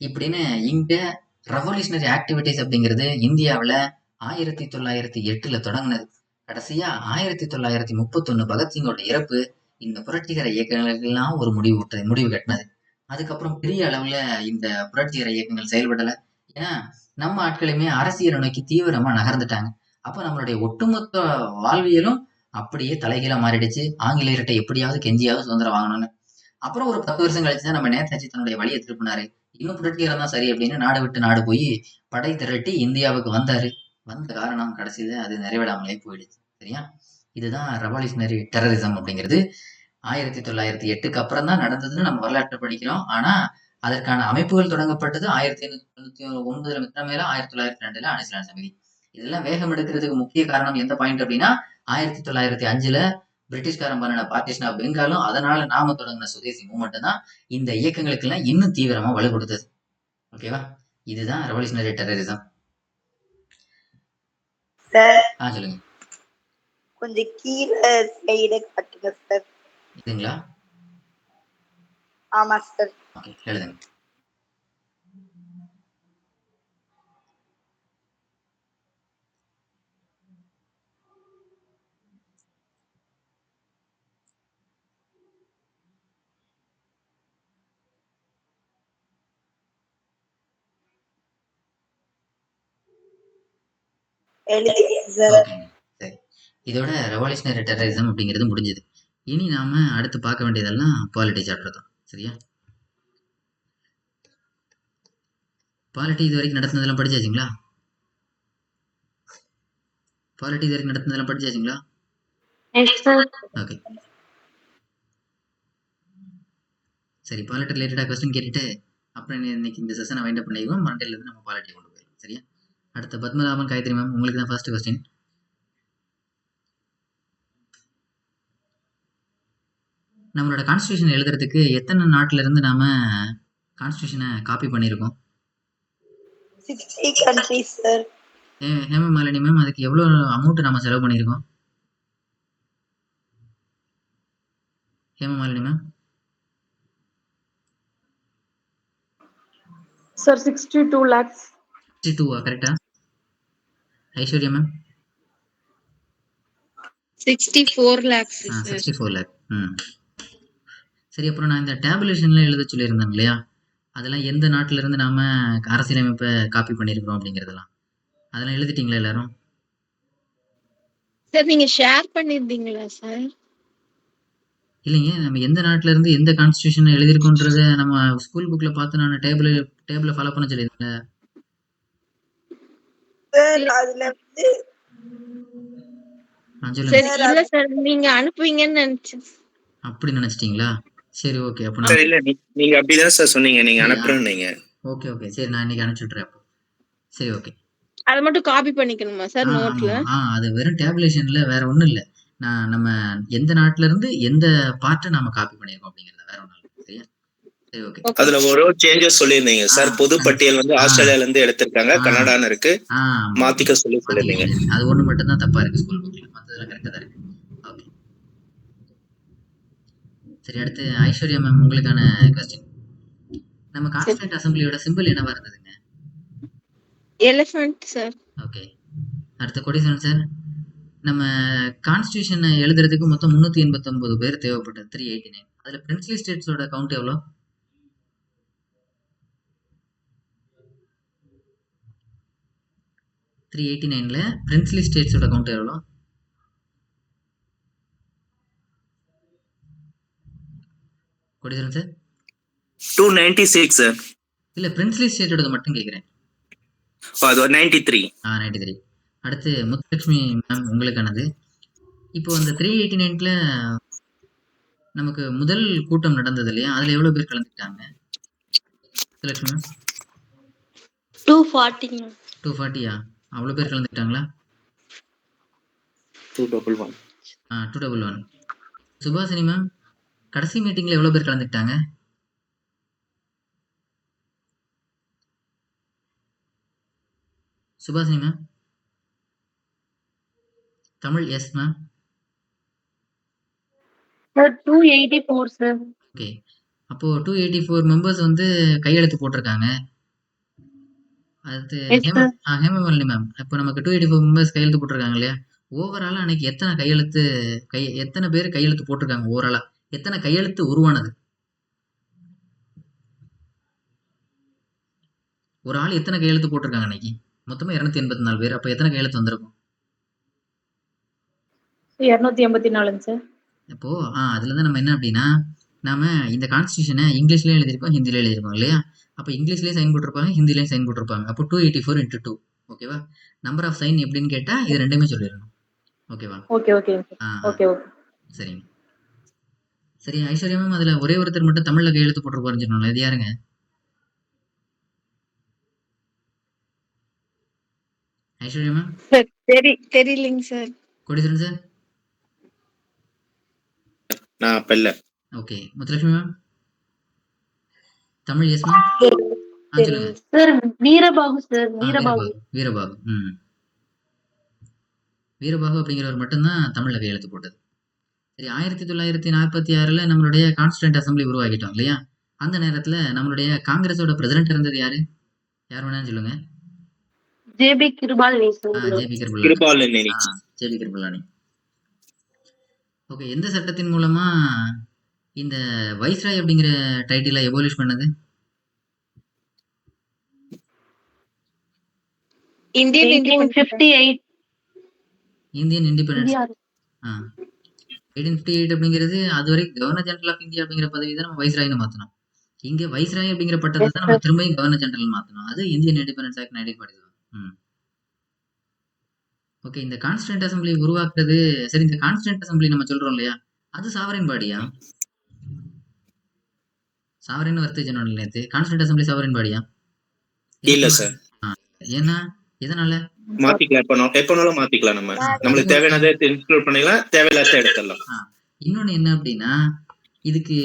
இப்படின்னு இங்க ரெவல்யூஷனரி ஆக்டிவிட்டிஸ் அப்படிங்கிறது இந்தியாவில 1908 தொடங்கினது. கடைசியா 1931 பகத்சிங்கோட இறப்பு இந்த புரட்சிகர இயக்கங்களுக்கெல்லாம் ஒரு முடிவு கட்டினது. அதுக்கப்புறம் பெரிய அளவுல இந்த புரட்சிகர இயக்கங்கள் செயல்படல. ஏன்னா நம்ம ஆட்களுமே அரசியலை நோக்கி தீவிரமா நகர்ந்துட்டாங்க. அப்ப நம்மளுடைய ஒட்டுமொத்த வாழ்வியலும் அப்படியே தலைகீழா மாறிடுச்சு. ஆங்கிலேயர்கிட்ட எப்படியாவது கெஞ்சியாவது சுதந்திரம் வாங்கணும்னு. அப்புறம் ஒரு 10 வருஷம் கழிச்சுதான் நம்ம நேதாஜி தன்னுடைய வழியை திருப்பினாரு. இன்னும் புரட்சிகரம் தான் சரி அப்படின்னு நாடு விட்டு நாடு போய் படை திரட்டி இந்தியாவுக்கு வந்தாரு. வந்த காரணம் கடைசியில அது நிறைவேறாமலே போயிடுச்சு. சரியா? இதுதான் ரெவல்யூஷனரி டெரரிசம் அப்படிங்கிறது. 1908க்கு அப்புறம் தான் நடந்ததுன்னு நம்ம வரலாற்றை படிக்கிறோம். ஆனா அதற்கான அமைப்புகள் தொடங்கப்பட்டது 1899 மித்தமேல 1902ல அணிசிலான் சமிதி. இதெல்லாம் வேகம் எடுக்கிறதுக்கு முக்கிய காரணம் எந்த பாயிண்ட் அப்படின்னா 1905ல பிரிட்டிஷ்காரன் பண்ணின பார்ட்டிஷன் ஆஃப் பெங்காலும் அதனால நாம தொடங்கின சுதேசி மூவ்மெண்ட் தான் இந்த இயக்கங்களுக்கு எல்லாம் இன்னும் தீவிரமா வலு கொடுத்தது. ஓகேவா? இதுதான் ரெவல்யூஷனரி டெரரிசம். சார் சொல்லுங்க. கொஞ்சம் கீழே ஸ்லைடு காட்டுங்க சார். இதுங்களா? ஆமா சார். ஓகே, எழுதுங்க. எழுதிட்டேன் சார். ஓகேங்க, சரி. இதோட ரெவல்யூஷனரி டெரரிசம் அப்படிங்கிறது முடிஞ்சது. இனி நாம அடுத்து பார்க்க வேண்டியதெல்லாம் பாலிட்டி சாப்டர் தான். சரியா? பாலிட்டி இது வரைக்கும் நடத்தினதெல்லாம் படிச்சாச்சுங்களா? பாலிட்டி இது வரைக்கும் நடத்தினதெல்லாம் படிச்சாச்சுங்களா? Yes sir. ஓகே, சரி. பாலிட்டி ரிலேட்டடாக கொஸ்டின் கேட்டுட்டு அப்புறம் இன்னைக்கு இந்த செஷனை வைண்ட் அப் பண்ணிடுவோம். மண்டேலேருந்து நம்ம பாலிட்டி கொண்டு போயிடலாம். சரியா? அடுத்த பத்மநாபன் காயத்ரி மேம், உங்களுக்கு தான் ஃபர்ஸ்ட் கொஸ்டின். நம்மளோட கான்ஸ்டியூஷன் எழுதுறதுக்கு எத்தனை நாட்டில இருந்து நாம கான்ஸ்டியூஷனை காப்பி பண்ணியிருக்கோம்? 60 countries சார். ஹேமமாலினி மேம், அதுக்கு எவ்வளோ அமௌண்ட் நம்ம செலவு பண்ணியிருக்கோம்? ஹேமமாலினி மேம். Sir, 62 lakhs. 62 கரெக்டா? Aishwarya ma'am. 64 lakhs, sir. 64 lakh. சரி, அப்புறம் நான் இந்த டேபுலேஷன்ல எழுத சொல்லியிருந்தேன் இல்லையா, அதெல்லாம் எந்த நாட்டில இருந்து நாம அரசியலமைப்பை காப்பி பண்ணியிருக்கிறோம் அப்படிங்கிறதெல்லாம் அதெல்லாம் எழுதிட்டீங்களா எல்லாரும்? சார் நீங்க ஷேர் பண்ணிருந்தீங்களா சார்? இல்லைங்க, நம்ம எந்த நாட்டில இருந்து எந்த கான்ஸ்டியூஷன் எழுதியிருக்கோன்றத நம்ம ஸ்கூல் புக்ல பார்த்து நான் டேபிள ஃபாலோ பண்ண சொல்லியிருந்தேன். சார் அதுல வந்து சொல்லுங்க. சரி, இல்ல சார் நீங்க அனுப்புவீங்கன்னு நினைச்சேன். அப்படி நினைச்சிட்டீங்களா? சரி, ஓகே. அப்ப சார் இல்ல நீங்க அப்படிதான் சார் சொன்னீங்க, நீங்க அனுப்புறேன்னீங்க. ஓகே, சரி, நான் இன்னைக்கு அனுப்பிச்சு விட்றேன். அப்போ சரி, ஓகே. அத மட்டும் காப்பி பண்ணிக்கணுமா சார் நோட்ல? அது வெறும் டேபுலேஷன்ல வேற ஒண்ணும் இல்ல. நம்ம எந்த நாட்டுல இருந்து எந்த பார்ட்டை நாம காப்பி பண்ணிருக்கோம் அப்படிங்கறத வேற ஒண்ணும் இல்ல. சரியா? சரி, ஓகே. அதுல ஒரு சேஞ்சஸ் சொல்லிருந்தீங்க சார். பொது பட்டியல் வந்து ஆஸ்திரேலியால இருந்து எடுத்திருக்காங்க, கனடான்னு இருக்கு, மாத்திக்க சொல்லிருந்தீங்க. அது ஒண்ணு மட்டும் தான் தப்பா இருக்கு ஸ்கூல் புக்ல, மத்ததெல்லாம் கரெக்டா தான் இருக்கு. ஓகே, சரி. அடுத்து ஐஸ்வர்யா மேம், உங்களுக்கான क्वेश्चन. நம்ம கான்ஸ்டியூண்ட் அசெம்பிளியோட சிம்பல் என்னவா இருந்ததுங்க? Elephant sir. ஓகே. அடுத்து கொடிசன் சார். நம்ம கான்ஸ்டியூஷனை எழுதுறதுக்கு மொத்தம் 389 பேர் தேவைப்பட்டது, 389. அதுல பிரின்ஸ்லி ஸ்டேட்ஸோட கவுண்ட் எவ்வளோ? 389ல பிரின்ஸ்லி ஸ்டேட்ஸோட கவுண்ட் எவ்வளோ? கொடிசன் சார். 296 சார். இல்ல, பிரின்ஸ்லி ஸ்டேட்டோட மட்டும் கேக்குறேன். அது 93. 93. அடுத்து முத்துலட்சுமி மேம், உங்களுக்கானது. இப்போ அந்த 389ல நமக்கு முதல் கூட்டம் நடந்தது இல்லையா, அதுல எவ்வளவு பேர் கலந்துக்கிட்டாங்க முத்துலட்சுமி மேம்? 240. 240யா? அவ்வளவு பேர் கலந்துக்கிட்டாங்களா? 211. 211. சுபாசினி மேம், கடைசி மீட்டிங்ல எவ்வளவு பேர் கலந்துக்கிட்டாங்க? Subhashini ma'am. Tamil yes ma'am. 284 sir. Okay, அப்போ 284 மெம்பர்ஸ் வந்து கையெழுத்து போட்டிருக்காங்க. அடுத்து ஹேமமாலினி மேம், இப்போ நமக்கு 284 மெம்பர்ஸ் கையெழுத்து போட்டிருக்காங்க இல்லையா, ஓவராலா அன்னைக்கு எத்தனை பேர் கையெழுத்து போட்டிருக்காங்க? ஓவராலா எத்தனை கையெழுத்து உருவானது? ஒரு ஆள் எத்தனை கையெழுத்து போட்டிருக்காங்க அன்னைக்கு? மொத்தமா 284 பேர். அப்ப எத்தனை கையெழுத்து வந்திருக்கும்? 284 சார். இப்போ அதுலதான் நம்ம என்ன அப்படின்னா, நாம இந்த கான்ஸ்டியூஷனை இங்கிலீஷ்லயும் எழுதியிருக்கோம், ஹிந்தில எழுதியிருக்கோம் இல்லையா? அப்ப இங்கிலீஷ்லயும் சைன் போட்டிருப்பாங்க, ஹிந்திலயும் சைன் போட்டிருப்பாங்க. அப்போ 284 × 2. ஓகேவா? நம்பர் ஆஃப் சைன் எப்படின்னு கேட்டா இது ரெண்டுமே சொல்லிடணும். ஓகேவா? ஓகே. சரிங்க. சரி, ஐஸ்வர்யா மேம் அதுல ஒரே ஒருத்தர் மட்டும் தமிழ்ல கையெழுத்து போட்டிருப்பாருன்னு சொன்னோம்ல, இது யாருங்க? ஐஸ்வர்யா மேம், சார் தெரியலைங்க சார். கோடீஸ்வரன் சார், நான் அப்ப இல்ல. Okay. Muthulakshmi ma'am, Tamil yes ma'am. சொல்லுங்க. Sir Veerabahu sir, Veerabahu. வீரபாகு. வீரபாகு அப்படிங்கிறவர் மட்டும்தான் தமிழ்ல கையெழுத்து போட்டது. சரி, 1946ல நம்மளுடைய கான்ஸ்டியூண்ட் அசம்பிளி உருவாக்கிட்டோம் இல்லையா? அந்த நேரத்துல நம்மளுடைய காங்கிரஸோட பிரசிடென்ட் இருந்தது யாரு? யார் வேணாலும் சொல்லுங்க. JB Kripalani sir. JB Kripalani. JB Kripalani. Okay. எந்த சட்டத்தின் மூலமா இந்த வைஸ்ராய் அப்படிங்கிற டைட்டிலை எபோலிஷ் பண்ணது? இந்தியன் 1858. Indian independence. 1858 அப்படிங்கிறது அதுவரை கவர்னர் ஜெனரல் ஆஃப் இந்தியா அப்படிங்கிற பதவி தான் நம்ம வைஸ்ராய்னு மாத்தணும். இங்க வைஸ்ராய் அப்படிங்கிற பட்டத்தை தான் நம்ம திரும்பியும் கவர்னர் ஜெனரல் மாத்தணும். அது இந்தியன் இண்டிபெண்டன்ஸ் ஆக்ட் 1947. ஓகே. இந்த கான்ஸ்டியூண்ட் அசம்பிளி உருவாக்குறது சரி. இந்த கான்ஸ்டியூண்ட் அசம்பிளி நம்ம சொல்றோம் இல்லையா, அது சாவரின் பாடியா? சாவரின் வர்த்தக சொன்னோம் நேத்து. கான்ஸ்டியூண்ட் அசம்பிளி சாவரின் பாடியா? இல்ல சார். ஏன்னா எதனால? மாத்திக்கலாம். எப்பனாலும் மாத்திக்கலாம். நம்மளுக்கு தேவையானதை இன்க்ளூட் பண்ணிக்கலாம், தேவையில்லாத எடுத்துடலாம். இன்னொன்னு என்ன அப்படின்னா, இதுக்கு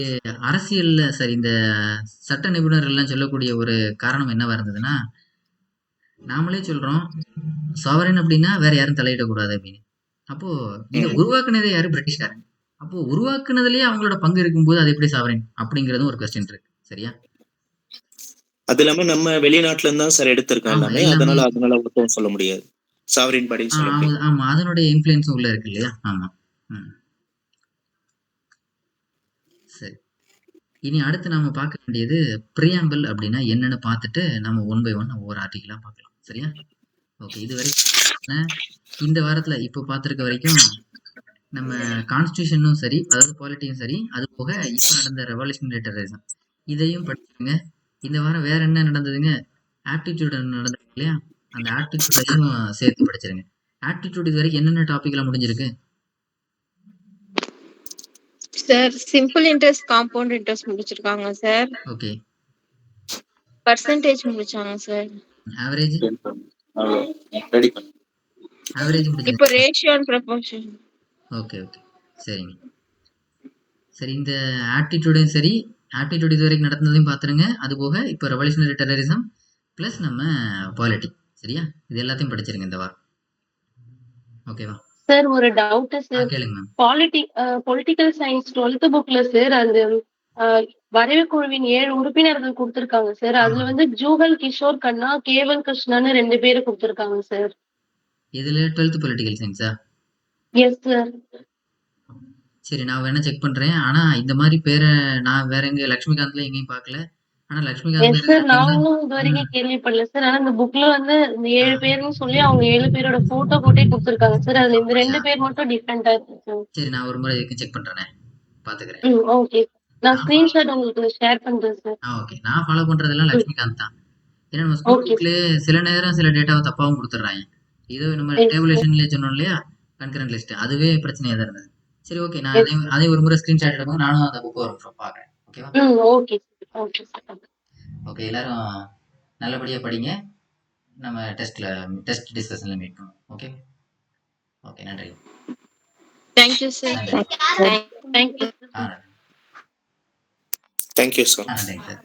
அரசியல்ல சரி இந்த சட்ட நிபுணர் எல்லாம் சொல்லக்கூடிய ஒரு காரணம் என்னவா இருந்ததுன்னா, நாமளே சொல்றோம் சாவரின் அப்படின்னா வேற யாரும் தலையிடக்கூடாது அப்படின்னு. அப்போ இதை உருவாக்குனதே யாரு? பிரிட்டிஷ்காரங்க. அப்போ உருவாக்குனதுலயே அவங்களோட பங்கு இருக்கும்போது அது எப்படி சாவரின் அப்படிங்கறதும் ஒரு கொஸ்டின் இருக்கு. சரியா? அது இல்லாம நம்ம வெளிநாட்டுல இருந்தா சார் எடுத்திருக்காங்க, அதனால ஒருத்தரும் சொல்ல முடியாது சாவரின் படி. ஆமா, அதனுடைய இன்ஃப்ளூயன்ஸ் உள்ள இருக்கு இல்லையா? ஆமா. சரி, இனி அடுத்து நாம பார்க்க வேண்டியது பிரியாம்பிள் அப்படின்னா என்னன்னு பார்த்துட்டு நம்ம 1 by 1 ஒவ்வொரு ஆர்டிகிளா பார்க்கலாம். சரியா? ஓகே. இது வரைக்கும் இந்த வாரத்துல இப்போ பார்த்திருக்க வரைக்கும் நம்ம கான்ஸ்டியூஷனும் சரி, அதாவது பாலிட்டியும் சரி, அது போக இப்போ நடந்த ரெவல்யூஷனரி டெரரிசம் இதையும் படிச்சுங்க. இந்த வாரம் வேற என்ன நடந்ததுங்க? ஆப்டிடியூட் நடந்தது இல்லையா? அந்த ஆப்டிடியூடையும் சேர்த்து படிச்சிருங்க. ஆப்டிடியூட் இது வரைக்கும் என்னென்ன டாபிக்லாம் முடிஞ்சிருக்கு sir? Simple interest, compound interest முடிச்சிருக்காங்க சார். ஓகே. பர்சன்டேஜ் முடிச்சாங்க சார். ஆவரேஜ் முடிஞ்சது. இப்போ ரேஷியோ அண்ட் ப்ரொபோர்ஷன். ஓகே. சரிங்க. சரி, இந்த ஆப்டிடியூடும் சரி, ஆப்டிடியூட் இது வரைக்கும் நடந்ததையும் பார்த்துருங்க. அது போக இப்போ ரெவல்யூஷனரி டெரரிசம் ப்ளஸ் நம்ம பாலிட்டி. சரியா? இது எல்லாத்தையும் படிச்சிருங்க இந்த வாரம். ஓகேவா சார்? ஒரு டவுட் சார். கேளுங்க மேம். பொலிட்டிக்கல் சயின்ஸ் 12th புக்ல சார் அந்த வரைவு குழுவின் 7 உறுப்பினர்கள் கொடுத்திருக்காங்க சார். அதுல வந்து ஜூகல் கிஷோர் கண்ணா, கேவல் கிருஷ்ணான்னு 2 பேரு கொடுத்திருக்காங்க சார். இதுல 12th பொலிட்டிக்கல் சயின்ஸா? Yes sir. சரி, நான் வேணா செக் பண்றேன். ஆனா இந்த மாதிரி பேரை நான் வேற எங்க லட்சுமிகாந்த்ல எங்கேயும் பார்க்கல. ஆனா லட்சுமிகாந்த் சார் நானும் இது வரைக்கும் கேள்விப்படல சார். ஆனா இந்த புக்ல வந்து இந்த 7 பேர்னு சொல்லி அவங்க 7 பேரோட போட்டோ போட்டே கொடுத்திருக்காங்க சார். அதுல இந்த 2 பேர் மட்டும் டிஃபரெண்டா இருக்கு சார். சரி, நான் ஒரு முறை இதுக்கு செக் பண்றேனே, பாத்துக்கிறேன். ஓகே. நான் ஸ்கிரீன்ஷாட் உங்களுக்கு ஷேர் பண்றேன் சார். ஓகே. நான் ஃபாலோ பண்றதெல்லாம் லட்சுமிகாந்த் தான். ஏன்னா நம்ம ஸ்கூல்ல சில நேரம் சில டேட்டாவை தப்பாவும் கொடுத்துட்றாங்க. இதோ நம்ம டேபுலேஷன்ல சொன்னோம் இல்லையா, கன்கரண்ட் லிஸ்ட், அதுவே பிரச்சனையா தான் இருந்தது. சரி, ஓகே. நான் அதே ஒரு முறை ஸ்கிரீன்ஷாட் எடுக்கும், நானும் அந்த புக் வரும் பாக்குறேன். ஓகேவா? ஓகே. எல்லாரும் நல்லபடியா படிங்க. நம்ம டெஸ்ட் டிஸ்கஷன்ல மீட் பண்ணுவோம். ஓகே. நன்றி. Thank you sir. Thank you sir. நன்றி சார்.